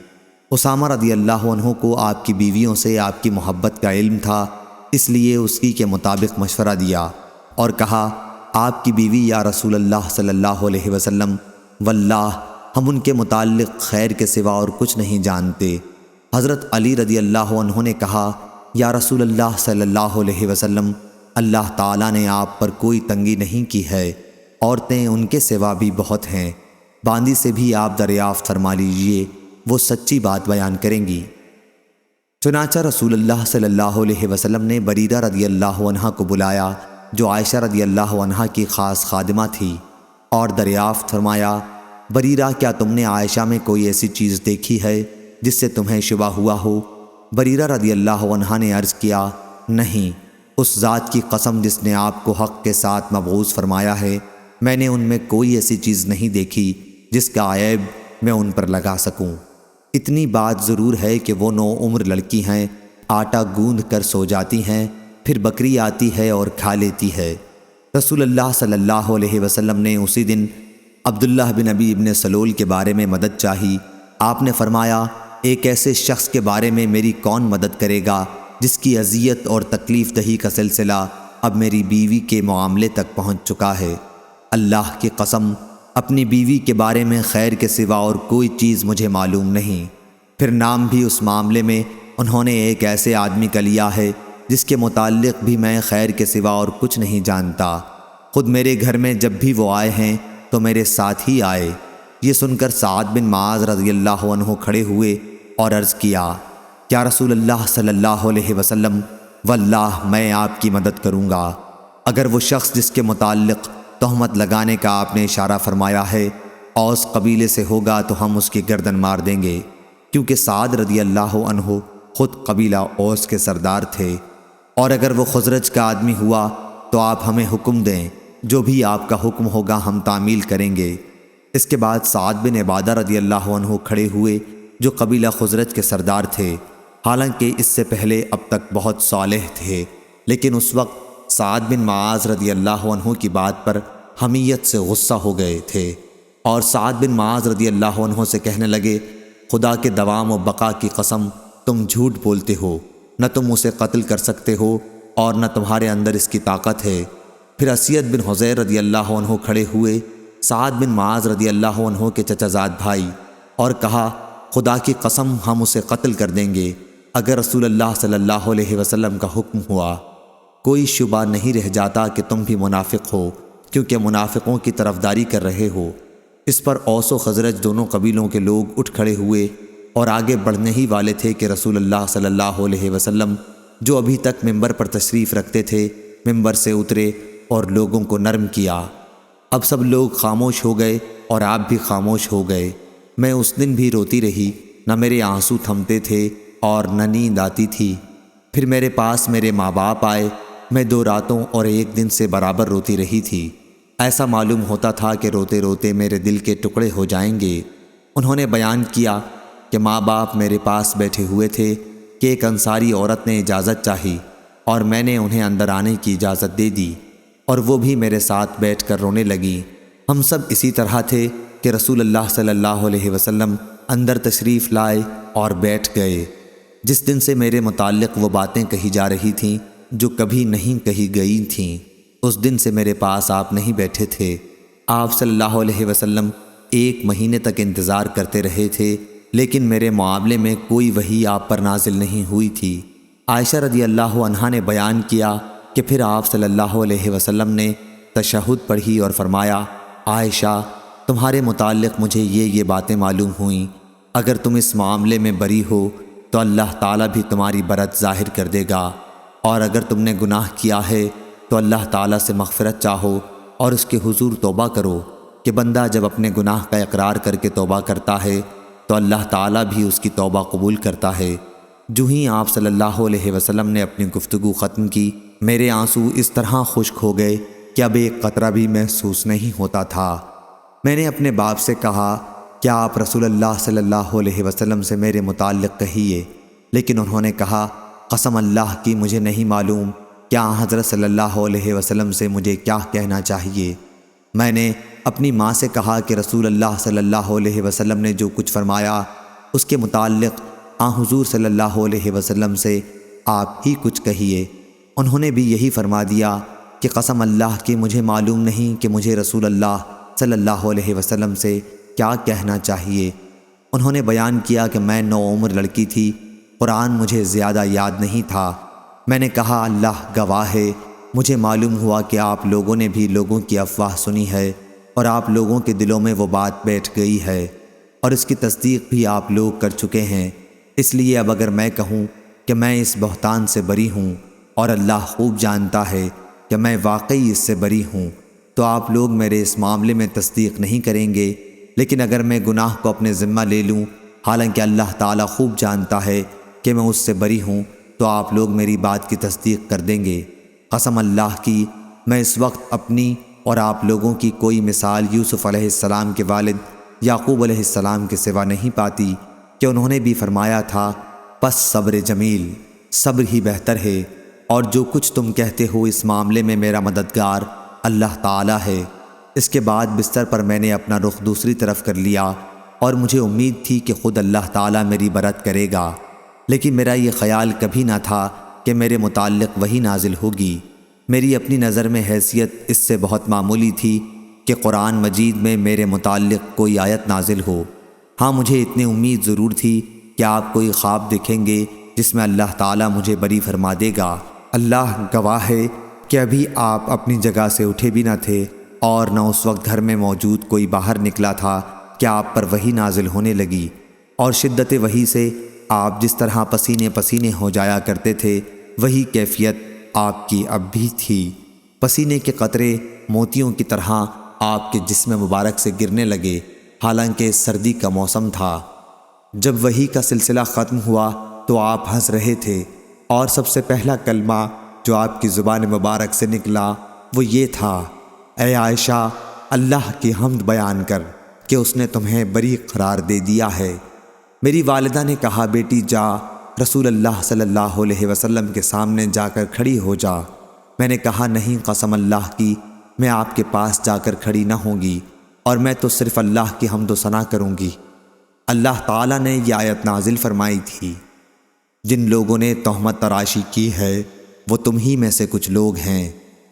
اسامہ رضی اللہ عنہ کو آپ کی بیویوں سے آپ کی محبت کا علم تھا، اس لیے اس کی کے مطابق مشورہ دیا اور کہا، آپ کی بیوی یا رسول اللہ صلی اللہ علیہ وسلم، واللہ ہم ان کے متعلق خیر کے سوا اور کچھ نہیں جانتے۔ حضرت علی رضی اللہ عنہ نے کہا، یا رسول اللہ صلی اللہ علیہ وسلم، اللہ تعالیٰ نے آپ پر کوئی تنگی نہیں کی ہے، عورتیں ان کے سوا بھی بہت ہیں، باندی سے بھی آپ دریافت فرما لیجئے، وہ سچی بات بیان کریں گی۔ چنانچہ رسول اللہ صلی اللہ علیہ وسلم نے بریرہ رضی اللہ عنہ کو بلایا جو عائشہ رضی اللہ عنہ کی خاص خادمہ تھی، اور دریافت فرمایا، بریرہ کیا تم نے عائشہ میں کوئی ایسی چیز دیکھی ہے جس سے تمہیں شبہ ہوا ہو؟ بریرہ رضی اللہ عنہ نے عرض کیا، نہیں، اس ذات کی قسم جس نے آپ کو حق کے ساتھ مبعوث فرمایا ہے، میں نے ان میں کوئی ایسی چیز نہیں دیکھی جس کا عیب میں ان پر لگا سکوں۔ اتنی بات ضرور ہے کہ وہ 9 عمر لڑکی ہیں، آٹا گوندھ کر سو جاتی ہیں، پھر بکری آتی ہے اور کھا لیتی ہے۔ رسول اللہ صلی اللہ علیہ وسلم نے اسی دن عبداللہ بن ابی ابن سلول کے بارے میں مدد چاہی۔ آپ نے فرمایا، ایک ایسے شخص کے بارے میں میری کون مدد کرے گا جس کی اذیت اور تکلیف دہی کا سلسلہ اب میری بیوی کے معاملے تک پہنچ چکا ہے۔ اللہ کی قسم، اپنی بیوی کے بارے میں خیر کے سوا اور کوئی چیز مجھے معلوم نہیں۔ پھر نام بھی اس معاملے میں انہوں نے ایک ایسے آدمی کا لیا ہے جس کے متعلق بھی میں خیر کے سوا اور کچھ نہیں جانتا۔ خود میرے گھر میں جب بھی وہ آئے ہیں تو میرے ساتھ ہی آئے۔ یہ سن کر سعد بن معاذ رضی اللہ عنہ کھڑے ہوئے اور عرض کیا، کیا رسول اللہ صلی اللہ علیہ وسلم، واللہ میں آپ کی مدد کروں گا۔ اگر وہ شخص جس کے متعلق تہمت لگانے کا آپ نے اشارہ فرمایا ہے اوس قبیلے سے ہوگا تو ہم اس کی گردن مار دیں گے، کیونکہ سعد رضی اللہ عنہ خود قبیلہ اوس کے سردار تھے۔ اور اگر وہ خزرج کا آدمی ہوا تو آپ ہمیں حکم دیں، جو بھی آپ کا حکم ہوگا ہم تعمیل کریں گے۔ اس کے بعد سعد بن عبادہ رضی اللہ عنہ کھڑے ہوئے جو قبیلہ خزرج کے سردار تھے، حالانکہ اس سے پہلے اب تک بہت صالح تھے، لیکن اس وقت سعد بن معاذ رضی اللہ عنہ کی بات پر حمیت سے غصہ ہو گئے تھے، اور سعد بن معاذ رضی اللہ عنہ سے کہنے لگے، خدا کے دوام و بقا کی قسم تم جھوٹ بولتے ہو، نہ تم اسے قتل کر سکتے ہو اور نہ تمہارے اندر اس کی طاقت ہے۔ پھر اسید بن حضیر رضی اللہ عنہ کھڑے ہوئے، سعد بن معاذ رضی اللہ عنہ کے چچا زاد بھائی، اور کہا خدا کی قسم ہم اسے قتل کر دیں گے اگر رسول اللہ صلی اللہ علیہ وسلم کا حکم ہوا۔ کوئی شبہ نہیں رہ جاتا کہ تم بھی منافق ہو، کیونکہ منافقوں کی طرفداری کر رہے ہو۔ اس پر اوس و خزرج دونوں قبیلوں کے لوگ اٹھ کھڑے ہوئے اور آگے بڑھنے ہی والے تھے کہ رسول اللہ صلی اللہ علیہ وسلم جو ابھی تک ممبر پر تشریف رکھتے تھے ممبر سے اترے اور لوگوں کو نرم کیا۔ اب سب لوگ خاموش ہو گئے اور آپ بھی خاموش ہو گئے۔ میں اس دن بھی روتی رہی، نہ میرے آنسو تھمتے تھے اور نہ نیند آتی تھی۔ پھر میرے پاس میرے ماں باپ آئے، میں 2 راتوں اور 1 دن سے برابر روتی رہی تھی۔ ایسا معلوم ہوتا تھا کہ روتے روتے میرے دل کے ٹکڑے ہو جائیں گے۔ انہوں نے بیان کیا کہ ماں باپ میرے پاس بیٹھے ہوئے تھے کہ ایک انصاری عورت نے اجازت چاہی اور میں نے انہیں اندر آنے کی اجازت دے دی، اور وہ بھی میرے ساتھ بیٹھ کر رونے لگیں۔ ہم سب اسی طرح تھے کہ رسول اللہ صلی اللہ علیہ وسلم اندر تشریف لائے اور بیٹھ گئے۔ جس دن سے میرے متعلق وہ باتیں کہی جا رہی تھیں جو کبھی نہیں کہی گئی تھیں، اس دن سے میرے پاس آپ نہیں بیٹھے تھے۔ آپ صلی اللہ علیہ وسلم 1 مہینے تک انتظار کرتے رہے تھے، لیکن میرے معاملے میں کوئی وحی آپ پر نازل نہیں ہوئی تھی۔ عائشہ رضی اللہ عنہا نے بیان کیا کہ پھر آپ صلی اللہ علیہ وسلم نے تشہد پڑھی اور فرمایا، عائشہ تمہارے متعلق مجھے یہ باتیں معلوم ہوئیں، اگر تم اس معاملے میں بری ہو تو اللہ تعالیٰ بھی تمہاری برت ظاہر کر دے گا، اور اگر تم نے گناہ کیا ہے تو اللہ تعالیٰ سے مغفرت چاہو اور اس کے حضور توبہ کرو، کہ بندہ جب اپنے گناہ کا اقرار کر کے توبہ کرتا ہے تو اللہ تعالیٰ بھی اس کی توبہ قبول کرتا ہے۔ جو ہی آپ صلی اللہ علیہ وسلم نے اپنی گفتگو ختم کی، میرے آنسو اس طرح خشک ہو گئے کہ اب ایک قطرہ بھی محسوس نہیں ہوتا تھا۔ میں نے اپنے باپ سے کہا کیا آپ رسول اللہ صلی اللہ علیہ وسلم سے میرے متعلق کہیے، لیکن انہوں نے کہا قسم اللہ کی مجھے نہیں معلوم کیا حضرت صلی اللہ علیہ وسلم سے مجھے کیا کہنا چاہیے۔ میں نے اپنی ماں سے کہا کہ رسول اللہ صلی اللہ علیہ وسلم نے جو کچھ فرمایا اس کے متعلق حضور صلی اللہ علیہ وسلم سے آپ ہی کچھ کہیے۔ انہوں نے بھی یہی فرما دیا کہ قسم اللہ کی مجھے معلوم نہیں کہ مجھے رسول اللہ صلی اللہ علیہ وسلم سے کیا کہنا چاہیے۔ انہوں نے بیان کیا کہ میں نوعمر لڑکی تھی، قرآن مجھے زیادہ یاد نہیں تھا۔ میں نے کہا اللہ گواہ ہے، مجھے معلوم ہوا کہ آپ لوگوں نے بھی لوگوں کی افواہ سنی ہے اور آپ لوگوں کے دلوں میں وہ بات بیٹھ گئی ہے، اور اس کی تصدیق بھی آپ لوگ کر چکے ہیں۔ اس لیے اب اگر میں کہوں کہ میں اس بہتان سے بری ہوں، اور اللہ خوب جانتا ہے کہ میں واقعی اس سے بری ہوں، تو آپ لوگ میرے اس معاملے میں تصدیق نہیں کریں گے۔ لیکن اگر میں گناہ کو اپنے ذمہ لے لوں، حالانکہ اللہ تعالیٰ خوب جانتا ہے کہ میں اس سے بری ہوں، تو آپ لوگ میری بات کی تصدیق کر دیں گے۔ قسم اللہ کی میں اس وقت اپنی اور آپ لوگوں کی کوئی مثال یوسف علیہ السلام کے والد یعقوب علیہ السلام کے سوا نہیں پاتی کہ انہوں نے بھی فرمایا تھا پس صبر جمیل، صبر ہی بہتر ہے، اور جو کچھ تم کہتے ہو اس معاملے میں میرا مددگار اللہ تعالیٰ ہے۔ اس کے بعد بستر پر میں نے اپنا رخ دوسری طرف کر لیا، اور مجھے امید تھی کہ خود اللہ تعالیٰ میری برت کرے گا، لیکن میرا یہ خیال کبھی نہ تھا کہ میرے متعلق وہی نازل ہوگی۔ میری اپنی نظر میں حیثیت اس سے بہت معمولی تھی کہ قرآن مجید میں میرے متعلق کوئی آیت نازل ہو۔ ہاں مجھے اتنی امید ضرور تھی کہ آپ کوئی خواب دیکھیں گے جس میں اللہ تعالیٰ مجھے بری فرما دے گا۔ اللہ گواہ ہے کہ ابھی آپ اپنی جگہ سے اٹھے بھی نہ تھے، اور نہ اس وقت گھر میں موجود کوئی باہر نکلا تھا کہ آپ پر وحی نازل ہونے لگی، اور شدت وحی سے آپ جس طرح پسینے پسینے ہو جایا کرتے تھے وہی کیفیت آپ کی اب بھی تھی۔ پسینے کے قطرے موتیوں کی طرح آپ کے جسم مبارک سے گرنے لگے، حالانکہ سردی کا موسم تھا۔ جب وحی کا سلسلہ ختم ہوا تو آپ ہنس رہے تھے، اور سب سے پہلا کلمہ جو آپ کی زبان مبارک سے نکلا وہ یہ تھا، اے عائشہ اللہ کی حمد بیان کر کہ اس نے تمہیں بری قرار دے دیا ہے۔ میری والدہ نے کہا بیٹی جا، رسول اللہ صلی اللہ علیہ وسلم کے سامنے جا کر کھڑی ہو جا۔ میں نے کہا نہیں قسم اللہ کی میں آپ کے پاس جا کر کھڑی نہ ہوں گی، اور میں تو صرف اللہ کی حمد و ثنا کروں گی۔ اللہ تعالیٰ نے یہ آیت نازل فرمائی تھی، جن لوگوں نے تہمت تراشی کی ہے وہ تم ہی میں سے کچھ لوگ ہیں۔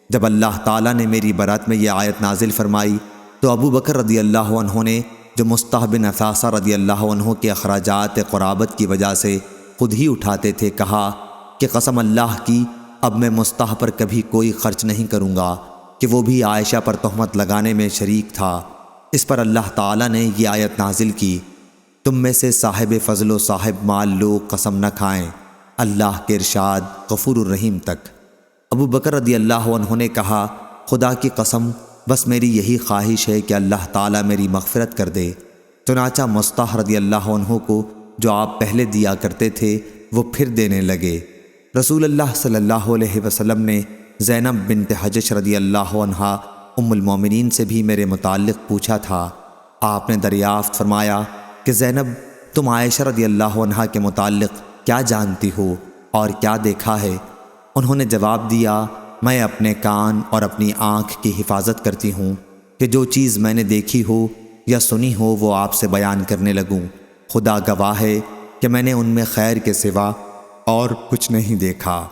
جب اللہ تعالیٰ نے میری برات میں یہ آیت نازل فرمائی تو ابو بکر رضی اللہ عنہ نے، جو مصطح بن اثاثہ رضی اللہ عنہ کے اخراجات قرابت کی وجہ سے خود ہی اٹھاتے تھے، کہا کہ قسم اللہ کی اب میں مصطح پر کبھی کوئی خرچ نہیں کروں گا کہ وہ بھی عائشہ پر تہمت لگانے میں شریک تھا۔ اس پر اللہ تعالیٰ نے یہ آیت نازل کی، تم میں سے صاحب فضل و صاحب مال لوگ قسم نہ کھائیں، اللہ کے ارشاد غفور الرحیم تک۔ ابو بکر رضی اللہ عنہ نے کہا، خدا کی قسم بس میری یہی خواہش ہے کہ اللہ تعالیٰ میری مغفرت کر دے۔ چنانچہ مصطح رضی اللہ عنہ کو جو آپ پہلے دیا کرتے تھے وہ پھر دینے لگے۔ رسول اللہ صلی اللہ علیہ وسلم نے زینب بنت حجش رضی اللہ عنہا ام المومنین سے بھی میرے متعلق پوچھا تھا۔ آپ نے دریافت فرمایا کہ زینب، تم عائشہ رضی اللہ عنہا کے متعلق کیا جانتی ہو اور کیا دیکھا ہے؟ انہوں نے جواب دیا، میں اپنے کان اور اپنی آنکھ کی حفاظت کرتی ہوں کہ جو چیز میں نے دیکھی ہو یا سنی ہو وہ آپ سے بیان کرنے لگوں۔ خدا گواہ ہے کہ میں نے ان میں خیر کے سوا اور کچھ نہیں دیکھا۔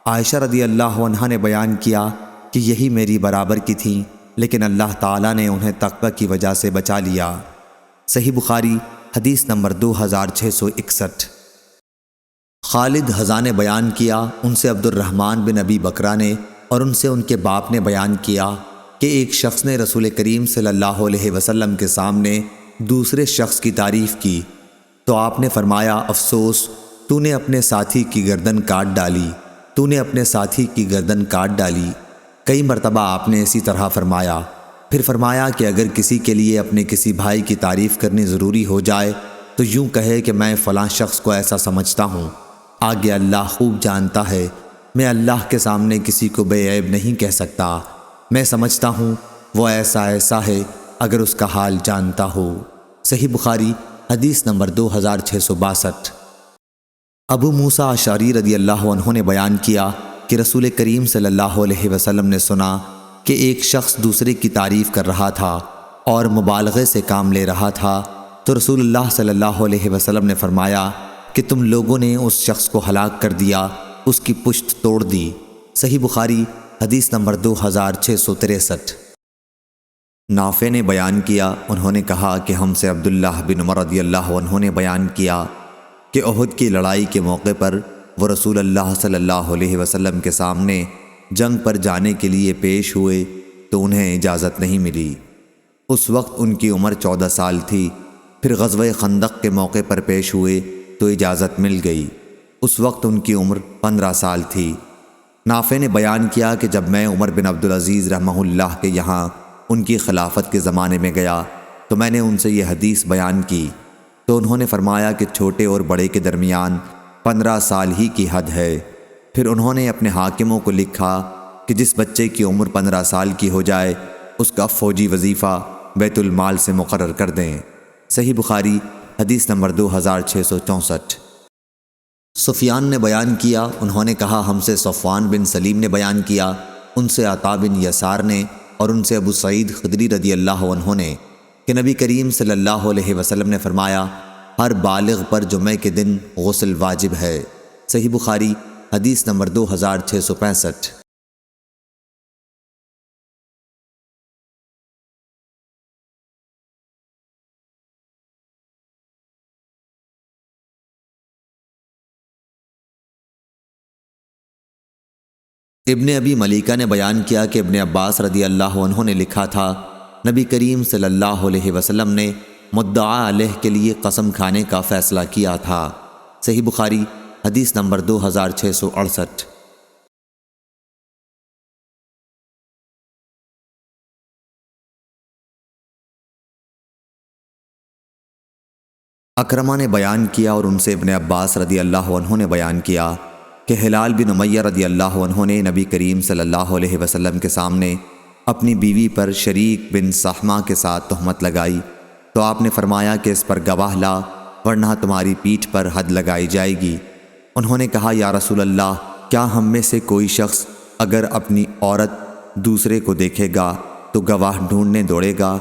عائشہ رضی اللہ عنہا نے بیان کیا کہ یہی میری برابر کی تھیں، لیکن اللہ تعالیٰ نے انہیں تقوی کی وجہ سے بچا لیا۔ صحیح بخاری حدیث نمبر 2661۔ خالد حذا نے بیان کیا، ان سے عبد الرحمن بن ابی بکرہ نے اور ان سے ان کے باپ نے بیان کیا کہ ایک شخص نے رسول کریم صلی اللہ علیہ وسلم کے سامنے دوسرے شخص کی تعریف کی تو آپ نے فرمایا، افسوس، تو نے اپنے ساتھی کی گردن کاٹ ڈالی، تو نے اپنے ساتھی کی گردن کاٹ ڈالی۔ کئی مرتبہ آپ نے اسی طرح فرمایا۔ پھر فرمایا کہ اگر کسی کے لیے اپنے کسی بھائی کی تعریف کرنی ضروری ہو جائے تو یوں کہے کہ میں فلاں شخص کو ایسا سمجھتا ہوں، آگے اللہ خوب جانتا ہے، میں اللہ کے سامنے کسی کو بے عیب نہیں کہہ سکتا، میں سمجھتا ہوں وہ ایسا ہے اگر اس کا حال جانتا ہو۔ صحیح بخاری حدیث نمبر 2662۔ ابو موسیٰ اشعری رضی اللہ عنہ نے بیان کیا کہ رسول کریم صلی اللہ علیہ وسلم نے سنا کہ ایک شخص دوسرے کی تعریف کر رہا تھا اور مبالغے سے کام لے رہا تھا، تو رسول اللہ صلی اللہ علیہ وسلم نے فرمایا کہ تم لوگوں نے اس شخص کو ہلاک کر دیا، اس کی پشت توڑ دی۔ صحیح بخاری حدیث نمبر 2663۔ نافع نے بیان کیا، انہوں نے کہا کہ ہم سے عبداللہ بن عمر رضی اللہ عنہ نے بیان کیا کہ احد کی لڑائی کے موقع پر وہ رسول اللہ صلی اللہ علیہ وسلم کے سامنے جنگ پر جانے کے لیے پیش ہوئے تو انہیں اجازت نہیں ملی۔ اس وقت ان کی عمر 14 سال تھی۔ پھر غزوہ خندق کے موقع پر پیش ہوئے تو اجازت مل گئی۔ اس وقت ان کی عمر 15 سال تھی۔ نافع نے بیان کیا کہ جب میں عمر بن عبدالعزیز رحمہ اللہ کے یہاں ان کی خلافت کے زمانے میں گیا تو میں نے ان سے یہ حدیث بیان کی تو انہوں نے فرمایا کہ چھوٹے اور بڑے کے درمیان 15 سال ہی کی حد ہے۔ پھر انہوں نے اپنے حاکموں کو لکھا کہ جس بچے کی عمر 15 سال کی ہو جائے اس کا فوجی وظیفہ بیت المال سے مقرر کر دیں۔ صحیح بخاری حدیث نمبر 2664۔ سفیان نے بیان کیا، انہوں نے کہا ہم سے صفوان بن سلیم نے بیان کیا، ان سے عطا بن یسار نے اور ان سے ابو سعید خدری رضی اللہ عنہ نے کہ نبی کریم صلی اللہ علیہ وسلم نے فرمایا، ہر بالغ پر جمعہ کے دن غسل واجب ہے۔ صحیح بخاری حدیث نمبر 2665۔ ابن ابی ملیکہ نے بیان کیا کہ ابن عباس رضی اللہ عنہ نے لکھا تھا، نبی کریم صلی اللہ علیہ وسلم نے مدعا علیہ کے لیے قسم کھانے کا فیصلہ کیا تھا۔ صحیح بخاری حدیث نمبر 2668۔ اکرمہ نے بیان کیا اور ان سے ابن عباس رضی اللہ عنہ نے بیان کیا کہ ہلال بن امیہ رضی اللہ عنہ نے نبی کریم صلی اللہ علیہ وسلم کے سامنے اپنی بیوی پر شریک بن صحمہ کے ساتھ تہمت لگائی تو آپ نے فرمایا کہ اس پر گواہ لا ورنہ تمہاری پیٹھ پر حد لگائی جائے گی۔ انہوں نے کہا، یا رسول اللہ، کیا ہم میں سے کوئی شخص اگر اپنی عورت دوسرے کو دیکھے گا تو گواہ ڈھونڈنے دوڑے گا؟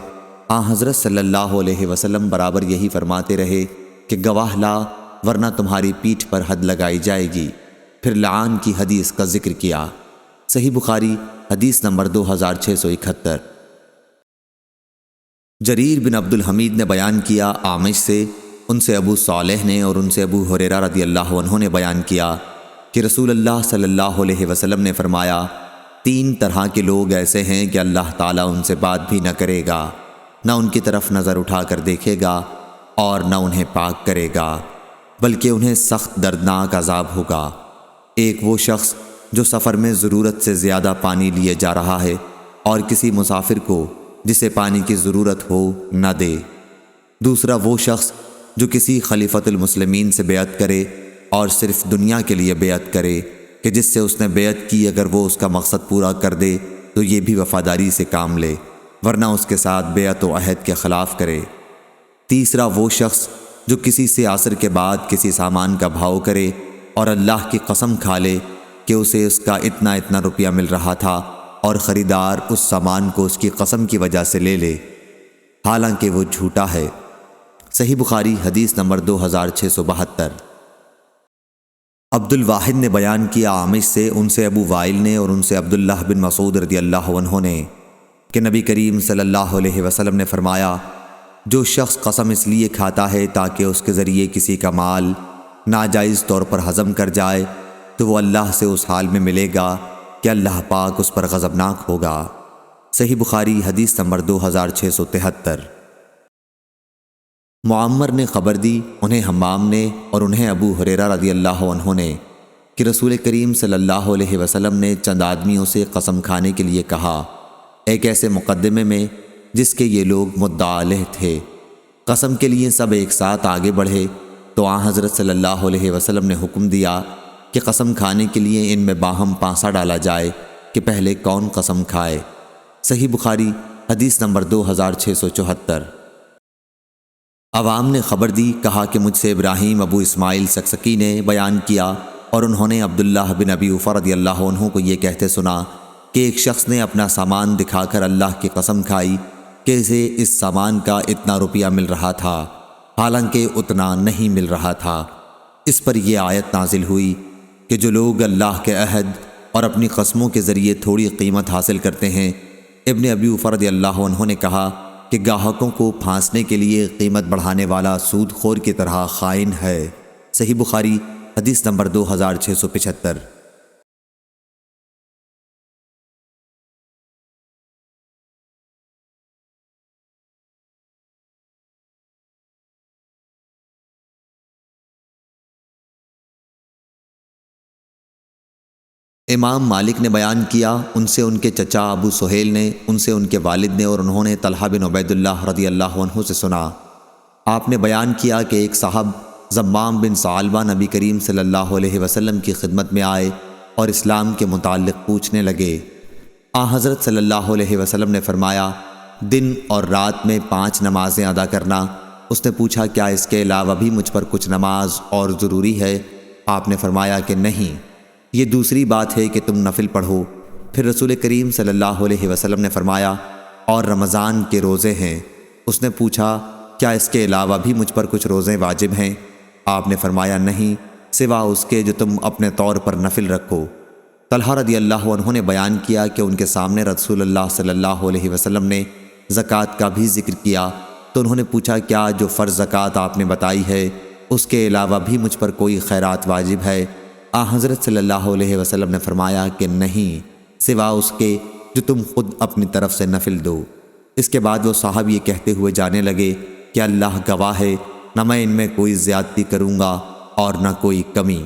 حضرت صلی اللہ علیہ وسلم برابر یہی فرماتے رہے کہ گواہ لا ورنہ تمہاری پیٹھ پر حد لگائی جائے گی۔ پھر لعان کی حدیث کا ذکر کیا۔ صحیح بخاری حدیث نمبر 2671۔ جریر بن عبد الحمید نے بیان کیا اعمش سے، ان سے ابو صالح نے اور ان سے ابو ہریرہ رضی اللہ عنہ نے بیان کیا کہ رسول اللہ صلی اللہ علیہ وسلم نے فرمایا، 3 طرح کے لوگ ایسے ہیں کہ اللہ تعالیٰ ان سے بات بھی نہ کرے گا، نہ ان کی طرف نظر اٹھا کر دیکھے گا اور نہ انہیں پاک کرے گا، بلکہ انہیں سخت دردناک عذاب ہوگا۔ ایک وہ شخص جو سفر میں ضرورت سے زیادہ پانی لیے جا رہا ہے اور کسی مسافر کو جسے پانی کی ضرورت ہو نہ دے۔ دوسرا وہ شخص جو کسی خلیفۃ المسلمین سے بیعت کرے اور صرف دنیا کے لیے بیعت کرے کہ جس سے اس نے بیعت کی اگر وہ اس کا مقصد پورا کر دے تو یہ بھی وفاداری سے کام لے ورنہ اس کے ساتھ بیعت و عہد کے خلاف کرے۔ تیسرا وہ شخص جو کسی سے عصر کے بعد کسی سامان کا بھاؤ کرے اور اللہ کی قسم کھا لے کہ اسے اس کا اتنا روپیہ مل رہا تھا اور خریدار اس سامان کو اس کی قسم کی وجہ سے لے لے حالانکہ وہ جھوٹا ہے۔ صحیح بخاری حدیث نمبر 2672۔ عبد الواحد نے بیان کیا اعمش سے، ان سے ابو وائل نے اور ان سے عبداللہ بن مسعود رضی اللہ عنہ نے کہ نبی کریم صلی اللہ علیہ وسلم نے فرمایا، جو شخص قسم اس لیے کھاتا ہے تاکہ اس کے ذریعے کسی کا مال ناجائز طور پر ہضم کر جائے تو وہ اللہ سے اس حال میں ملے گا کہ اللہ پاک اس پر غضبناک ہوگا۔ صحیح بخاری حدیث نمبر 2673۔ معمر نے خبر دی، انہیں حمام نے اور انہیں ابو ہریرہ رضی اللہ عنہ نے کہ رسول کریم صلی اللہ علیہ وسلم نے چند آدمیوں سے قسم کھانے کے لیے کہا، ایک ایسے مقدمے میں جس کے یہ لوگ مدعا علیہ تھے۔ قسم کے لیے سب ایک ساتھ آگے بڑھے تو حضرت صلی اللہ علیہ وسلم نے حکم دیا کہ قسم کھانے کے لیے ان میں باہم پانسا ڈالا جائے کہ پہلے کون قسم کھائے۔ صحیح بخاری حدیث نمبر 2674۔ عوام نے خبر دی، کہا کہ مجھ سے ابراہیم ابو اسماعیل سکسکی نے بیان کیا اور انہوں نے عبداللہ بن ابی اوفا رضی اللہ عنہ کو یہ کہتے سنا کہ ایک شخص نے اپنا سامان دکھا کر اللہ کی قسم کھائی کہ اسے اس سامان کا اتنا روپیہ مل رہا تھا حالانکہ اتنا نہیں مل رہا تھا۔ اس پر یہ آیت نازل ہوئی کہ جو لوگ اللہ کے عہد اور اپنی قسموں کے ذریعے تھوڑی قیمت حاصل کرتے ہیں، ابن ابی اوفا رضی اللہ عنہ نے کہا کہ گاہکوں کو پھانسنے کے لیے قیمت بڑھانے والا سود خور کی طرح خائن ہے۔ صحیح بخاری حدیث نمبر 2675۔ امام مالک نے بیان کیا، ان سے ان کے چچا ابو سہیل نے، ان سے ان کے والد نے اور انہوں نے طلحہ بن عبید اللہ رضی اللہ عنہ سے سنا، آپ نے بیان کیا کہ ایک صاحب زمام بن ثعلبہ نبی کریم صلی اللہ علیہ وسلم کی خدمت میں آئے اور اسلام کے متعلق پوچھنے لگے۔ حضرت صلی اللہ علیہ وسلم نے فرمایا، دن اور رات میں 5 نمازیں ادا کرنا۔ اس نے پوچھا، کیا اس کے علاوہ بھی مجھ پر کچھ نماز اور ضروری ہے؟ آپ نے فرمایا کہ نہیں، یہ دوسری بات ہے کہ تم نفل پڑھو۔ پھر رسول کریم صلی اللہ علیہ وسلم نے فرمایا، اور رمضان کے روزے ہیں۔ اس نے پوچھا، کیا اس کے علاوہ بھی مجھ پر کچھ روزے واجب ہیں؟ آپ نے فرمایا نہیں، سوا اس کے جو تم اپنے طور پر نفل رکھو۔ طلحہ رضی اللہ عنہ نے بیان کیا کہ ان کے سامنے رسول اللہ صلی اللہ علیہ وسلم نے زکوٰۃ کا بھی ذکر کیا تو انہوں نے پوچھا، کیا جو فرض زکوٰۃ آپ نے بتائی ہے اس کے علاوہ بھی مجھ پر کوئی خیرات واجب ہے؟ حضرت صلی اللہ علیہ وسلم نے فرمایا کہ نہیں، سوا اس کے جو تم خود اپنی طرف سے نفل دو۔ اس کے بعد وہ صاحب یہ کہتے ہوئے جانے لگے کہ اللہ گواہ ہے، نہ میں ان میں کوئی زیادتی کروں گا اور نہ کوئی کمی۔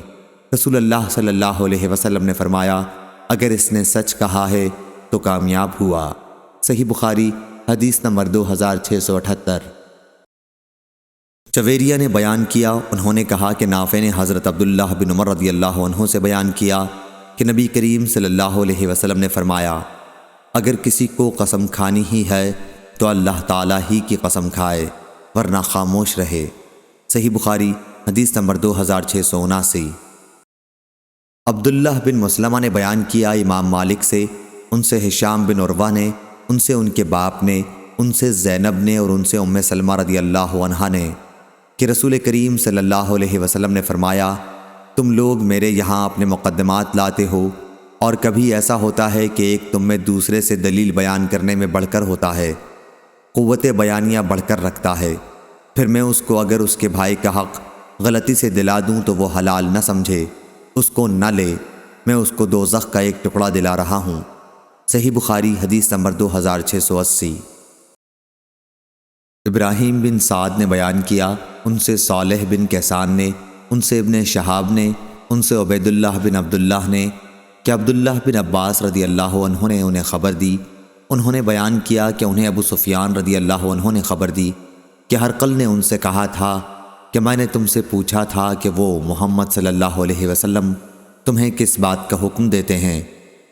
رسول اللہ صلی اللہ علیہ وسلم نے فرمایا، اگر اس نے سچ کہا ہے تو کامیاب ہوا۔ صحیح بخاری حدیث نمبر 2678۔ چویریہ نے بیان کیا، انہوں نے کہا کہ نافع نے حضرت عبداللہ بن عمر رضی اللہ عنہ سے بیان کیا کہ نبی کریم صلی اللہ علیہ وسلم نے فرمایا، اگر کسی کو قسم کھانی ہی ہے تو اللہ تعالیٰ ہی کی قسم کھائے ورنہ خاموش رہے۔ صحیح بخاری حدیث نمبر 2679۔ عبداللہ بن مسلمہ نے بیان کیا امام مالک سے، ان سے ہشام بن عروہ نے، ان سے ان کے باپ نے، ان سے زینب نے اور ان سے ام سلمہ رضی اللہ عنہا نے کہ رسول کریم صلی اللہ علیہ وسلم نے فرمایا، تم لوگ میرے یہاں اپنے مقدمات لاتے ہو، اور کبھی ایسا ہوتا ہے کہ ایک تم میں دوسرے سے دلیل بیان کرنے میں بڑھ کر ہوتا ہے، قوت بیانیہ بڑھ کر رکھتا ہے، پھر میں اس کو اگر اس کے بھائی کا حق غلطی سے دلا دوں تو وہ حلال نہ سمجھے، اس کو نہ لے، میں اس کو دوزخ کا ایک ٹکڑا دلا رہا ہوں۔ صحیح بخاری حدیث نمبر 2680۔ ابراہیم بن سعد نے بیان کیا، ان سے صالح بن کیسان نے، ان سے ابن شہاب نے، ان سے عبید اللہ بن عبداللہ نے کہ عبداللہ بن عباس رضی اللہ عنہ نے انہیں خبر دی، انہوں نے بیان کیا کہ انہیں ابو سفیان رضی اللہ عنہ نے خبر دی کہ ہرقل نے ان سے کہا تھا کہ میں نے تم سے پوچھا تھا کہ وہ محمد صلی اللہ علیہ وسلم تمہیں کس بات کا حکم دیتے ہیں،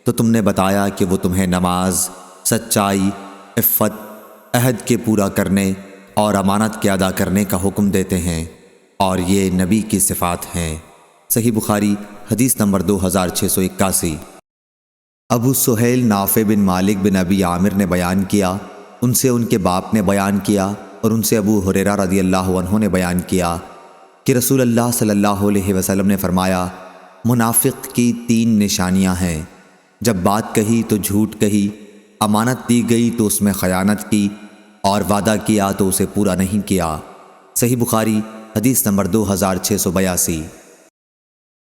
تو تم نے بتایا کہ وہ تمہیں نماز، سچائی، عفت، عہد کے پورا کرنے اور امانت کے ادا کرنے کا حکم دیتے ہیں، اور یہ نبی کی صفات ہیں۔ صحیح بخاری حدیث نمبر 2681۔ ابو سہیل نافع بن مالک بن ابی عامر نے بیان کیا، ان سے ان کے باپ نے بیان کیا اور ان سے ابو ہریرہ رضی اللہ عنہ نے بیان کیا کہ رسول اللہ صلی اللہ علیہ وسلم نے فرمایا، منافق کی 3 نشانیاں ہیں، جب بات کہی تو جھوٹ کہی، امانت دی گئی تو اس میں خیانت کی، اور وعدہ کیا تو اسے پورا نہیں کیا۔ صحیح بخاری حدیث نمبر 2682۔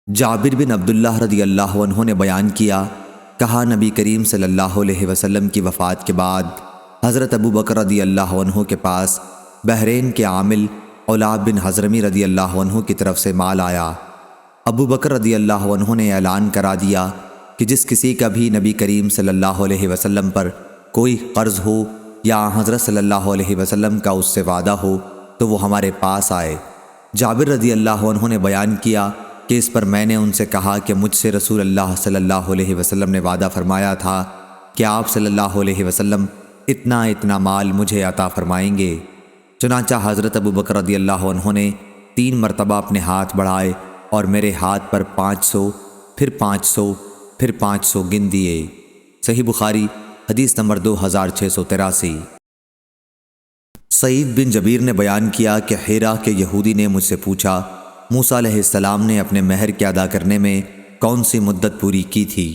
جابر بن عبداللہ رضی اللہ عنہ نے بیان کیا، کہا نبی کریم صلی اللہ علیہ وسلم کی وفات کے بعد حضرت ابو بکر رضی اللہ عنہ کے پاس بحرین کے عامل اولاد بن حضرمی رضی اللہ عنہ کی طرف سے مال آیا۔ ابو بکر رضی اللہ عنہ نے اعلان کرا دیا کہ جس کسی کا بھی نبی کریم صلی اللہ علیہ وسلم پر کوئی قرض ہو یا حضرت صلی اللہ علیہ وسلم کا اس سے وعدہ ہو تو وہ ہمارے پاس آئے۔ جابر رضی اللہ عنہ نے بیان کیا کہ اس پر میں نے ان سے کہا کہ مجھ سے رسول اللہ صلی اللہ علیہ وسلم نے وعدہ فرمایا تھا کہ آپ صلی اللہ علیہ وسلم اتنا مال مجھے عطا فرمائیں گے۔ چنانچہ حضرت ابو بکر رضی اللہ عنہ نے 3 مرتبہ اپنے ہاتھ بڑھائے اور میرے ہاتھ پر 500، پھر 500، پھر 500 گن دیے۔ صحیح بخاری حدیث نمبر 2683۔ سعید بن جبیر نے بیان کیا کہ حیرہ کے یہودی نے مجھ سے پوچھا، موسیٰ علیہ السلام نے اپنے مہر کے ادا کرنے میں کون سی مدت پوری کی تھی،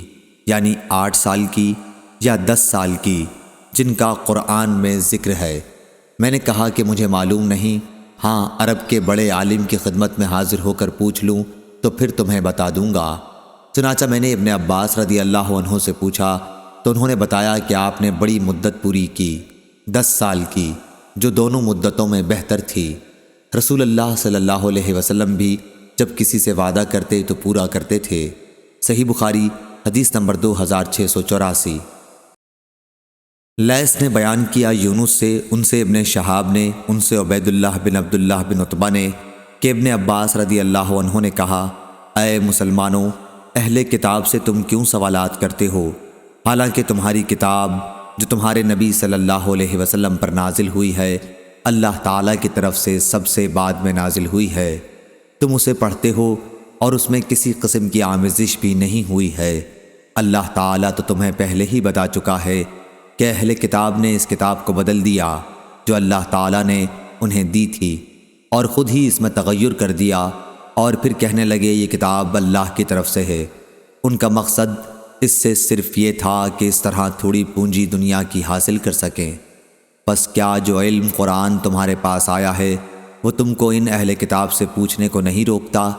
یعنی 8 سال کی یا 10 سال کی، جن کا قرآن میں ذکر ہے؟ میں نے کہا کہ مجھے معلوم نہیں، ہاں عرب کے بڑے عالم کی خدمت میں حاضر ہو کر پوچھ لوں تو پھر تمہیں بتا دوں گا۔ چنانچہ میں نے ابن عباس رضی اللہ عنہ سے پوچھا تو انہوں نے بتایا کہ آپ نے بڑی مدت پوری کی، 10 سال کی، جو دونوں مدتوں میں بہتر تھی۔ رسول اللہ صلی اللہ علیہ وسلم بھی جب کسی سے وعدہ کرتے تو پورا کرتے تھے۔ صحیح بخاری حدیث نمبر 2684۔ لیث نے بیان کیا یونس سے، ان سے ابن شہاب نے، ان سے عبید اللہ بن عبداللہ بن عتبہ نے کہ ابن عباس رضی اللہ عنہ نے کہا، اے مسلمانوں، اہل کتاب سے تم کیوں سوالات کرتے ہو، حالانکہ تمہاری کتاب جو تمہارے نبی صلی اللہ علیہ وسلم پر نازل ہوئی ہے اللہ تعالیٰ کی طرف سے سب سے بعد میں نازل ہوئی ہے، تم اسے پڑھتے ہو اور اس میں کسی قسم کی آمیزش بھی نہیں ہوئی ہے۔ اللہ تعالیٰ تو تمہیں پہلے ہی بتا چکا ہے کہ اہل کتاب نے اس کتاب کو بدل دیا جو اللہ تعالیٰ نے انہیں دی تھی، اور خود ہی اس میں تغیر کر دیا، اور پھر کہنے لگے یہ کتاب اللہ کی طرف سے ہے۔ ان کا مقصد اس سے صرف یہ تھا کہ اس طرح تھوڑی پونجی دنیا کی حاصل کر سکیں۔ پس کیا جو علم قرآن تمہارے پاس آیا ہے وہ تم کو ان اہل کتاب سے پوچھنے کو نہیں روکتا؟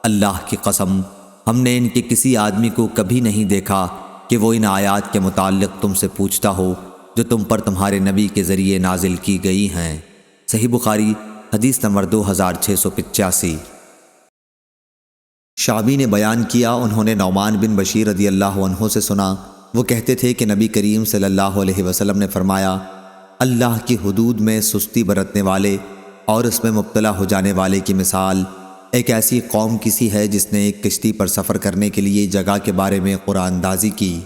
اللہ کی قسم، ہم نے ان کے کسی آدمی کو کبھی نہیں دیکھا کہ وہ ان آیات کے متعلق تم سے پوچھتا ہو جو تم پر تمہارے نبی کے ذریعے نازل کی گئی ہیں۔ صحیح بخاری حدیث نمبر 2685۔ شعبی نے بیان کیا، انہوں نے نعمان بن بشیر رضی اللہ عنہ سے سنا، وہ کہتے تھے کہ نبی کریم صلی اللہ علیہ وسلم نے فرمایا، اللہ کی حدود میں سستی برتنے والے اور اس میں مبتلا ہو جانے والے کی مثال ایک ایسی قوم کی سی ہے جس نے ایک کشتی پر سفر کرنے کے لیے جگہ کے بارے میں قرآن اندازی کی،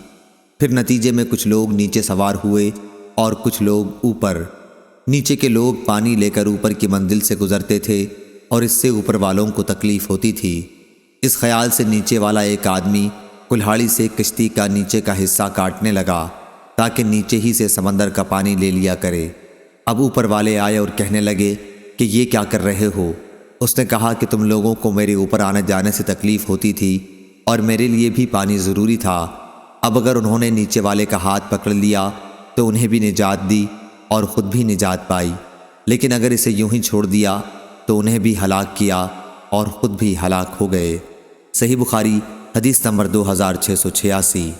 پھر نتیجے میں کچھ لوگ نیچے سوار ہوئے اور کچھ لوگ اوپر۔ نیچے کے لوگ پانی لے کر اوپر کی منزل سے گزرتے تھے اور اس سے اوپر والوں کو تکلیف ہوتی تھی۔ اس خیال سے نیچے والا ایک آدمی کلہاڑی سے کشتی کا نیچے کا حصہ کاٹنے لگا تاکہ نیچے ہی سے سمندر کا پانی لے لیا کرے۔ اب اوپر والے آئے اور کہنے لگے کہ یہ کیا کر رہے ہو؟ اس نے کہا کہ تم لوگوں کو میرے اوپر آنے جانے سے تکلیف ہوتی تھی اور میرے لیے بھی پانی ضروری تھا۔ اب اگر انہوں نے نیچے والے کا ہاتھ پکڑ لیا تو انہیں بھی نجات دی اور خود بھی نجات پائی، لیکن اگر اسے یوں ہی چھوڑ دیا تو انہیں بھی ہلاک کیا اور خود بھی ہلاک ہو گئے۔ صحیح بخاری حدیث نمبر 2686۔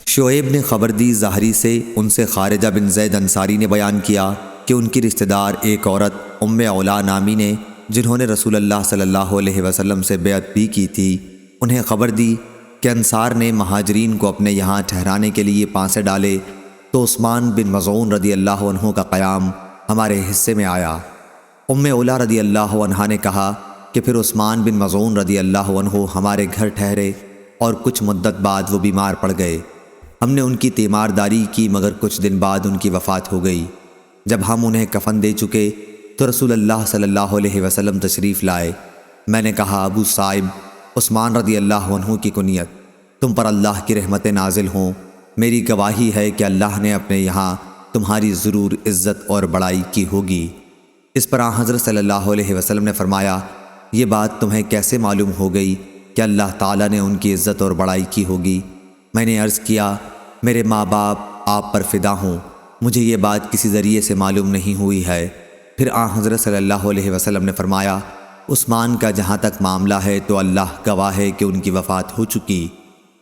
شعیب نے خبر دی زہری سے، ان سے خارجہ بن زید انصاری نے بیان کیا کہ ان کی رشتہ دار ایک عورت ام علا نامی نے، جنہوں نے رسول اللہ صلی اللہ علیہ وسلم سے بیعت بھی کی تھی، انہیں خبر دی کہ انصار نے مہاجرین کو اپنے یہاں ٹھہرانے کے لیے پانسے ڈالے تو عثمان بن مظعون رضی اللہ عنہ کا قیام ہمارے حصے میں آیا۔ ام علا رضی اللہ عنہ نے کہا کہ پھر عثمان بن مظعون رضی اللہ عنہ ہمارے گھر ٹھہرے اور کچھ مدت بعد وہ بیمار پڑ گئے۔ ہم نے ان کی تیمارداری کی مگر کچھ دن بعد ان کی وفات ہو گئی۔ جب ہم انہیں کفن دے چکے تو رسول اللہ صلی اللہ علیہ وسلم تشریف لائے۔ میں نے کہا ابو صائب، عثمان رضی اللہ عنہ کی کنیت، تم پر اللہ کی رحمتیں نازل ہوں، میری گواہی ہے کہ اللہ نے اپنے یہاں تمہاری ضرور عزت اور بڑائی کی ہوگی۔ اس پر حضرت صلی اللہ علیہ وسلم نے فرمایا، یہ بات تمہیں کیسے معلوم ہو گئی کہ اللہ تعالیٰ نے ان کی عزت اور بڑائی کی ہوگی؟ میں نے عرض کیا، میرے ماں باپ آپ پر فدا ہوں، مجھے یہ بات کسی ذریعے سے معلوم نہیں ہوئی ہے۔ پھر حضرت صلی اللہ علیہ وسلم نے فرمایا، عثمان کا جہاں تک معاملہ ہے تو اللہ گواہ ہے کہ ان کی وفات ہو چکی،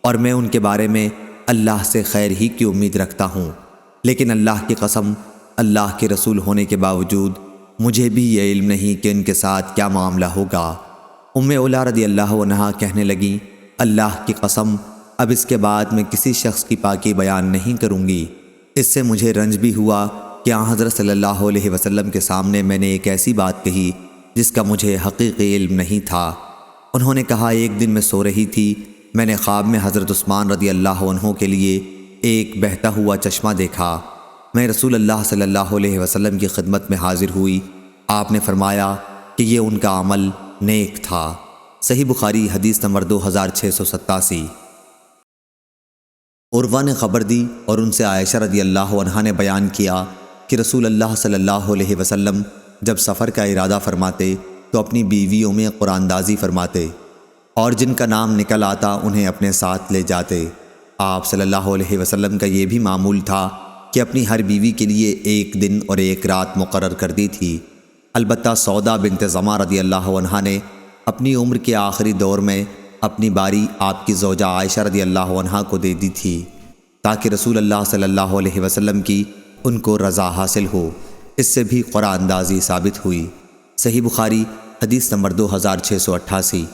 اور میں ان کے بارے میں اللہ سے خیر ہی کی امید رکھتا ہوں، لیکن اللہ کی قسم، اللہ کے رسول ہونے کے باوجود مجھے بھی یہ علم نہیں کہ ان کے ساتھ کیا معاملہ ہوگا۔ ام علا رضی اللہ عنہا کہنے لگیں، اللہ کی قسم، اب اس کے بعد میں کسی شخص کی پاکی بیان نہیں کروں گی۔ اس سے مجھے رنج بھی ہوا کہ حضرت صلی اللہ علیہ وسلم کے سامنے میں نے ایک ایسی بات کہی جس کا مجھے حقیقی علم نہیں تھا۔ انہوں نے کہا، ایک دن میں سو رہی تھی، میں نے خواب میں حضرت عثمان رضی اللہ عنہ کے لیے ایک بہتا ہوا چشمہ دیکھا۔ میں رسول اللہ صلی اللہ علیہ وسلم کی خدمت میں حاضر ہوئی۔ آپ نے فرمایا کہ یہ ان کا عمل نیک تھا۔ صحیح بخاری حدیث نمبر 2687۔ عروہ نے خبر دی اور ان سے عائشہ رضی اللہ عنہا نے بیان کیا کہ رسول اللہ صلی اللہ علیہ وسلم جب سفر کا ارادہ فرماتے تو اپنی بیویوں میں قرآن دازی فرماتے اور جن کا نام نکل آتا انہیں اپنے ساتھ لے جاتے۔ آپ صلی اللہ علیہ وسلم کا یہ بھی معمول تھا کہ اپنی ہر بیوی کے لیے ایک دن اور ایک رات مقرر کر دی تھی۔ البتہ سودا بنت زمع رضی اللہ عنہا نے اپنی عمر کے آخری دور میں اپنی باری آپ کی زوجہ عائشہ رضی اللہ عنہا کو دے دی تھی تاکہ رسول اللہ صلی اللہ علیہ وسلم کی ان کو رضا حاصل ہو۔ اس سے بھی قرآن دازی ثابت ہوئی۔ صحیح بخاری حدیث نمبر 2688۔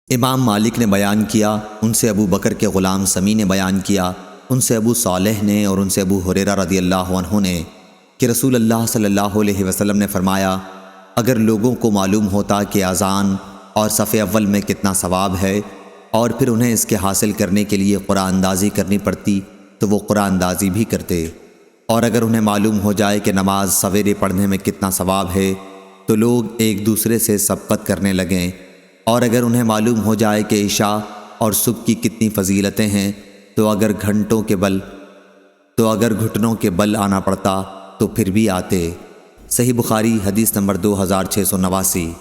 امام مالک نے بیان کیا، ان سے ابو بکر کے غلام سمی نے بیان کیا، ان سے ابو صالح نے اور ان سے ابو ہریرہ رضی اللہ عنہ نے کہ رسول اللہ صلی اللہ علیہ وسلم نے فرمایا، اگر لوگوں کو معلوم ہوتا کہ اذان اور صف اول میں کتنا ثواب ہے اور پھر انہیں اس کے حاصل کرنے کے لیے قرآن دازی کرنی پڑتی تو وہ قرآن دازی بھی کرتے، اور اگر انہیں معلوم ہو جائے کہ نماز سویرے پڑھنے میں کتنا ثواب ہے تو لوگ ایک دوسرے سے سبقت کرنے لگیں، اور اگر انہیں معلوم ہو جائے کہ عشاء اور صبح کی کتنی فضیلتیں ہیں تو اگر گھٹنوں کے بل آنا پڑتا تو پھر بھی آتے۔ صحیح بخاری حدیث نمبر 2689۔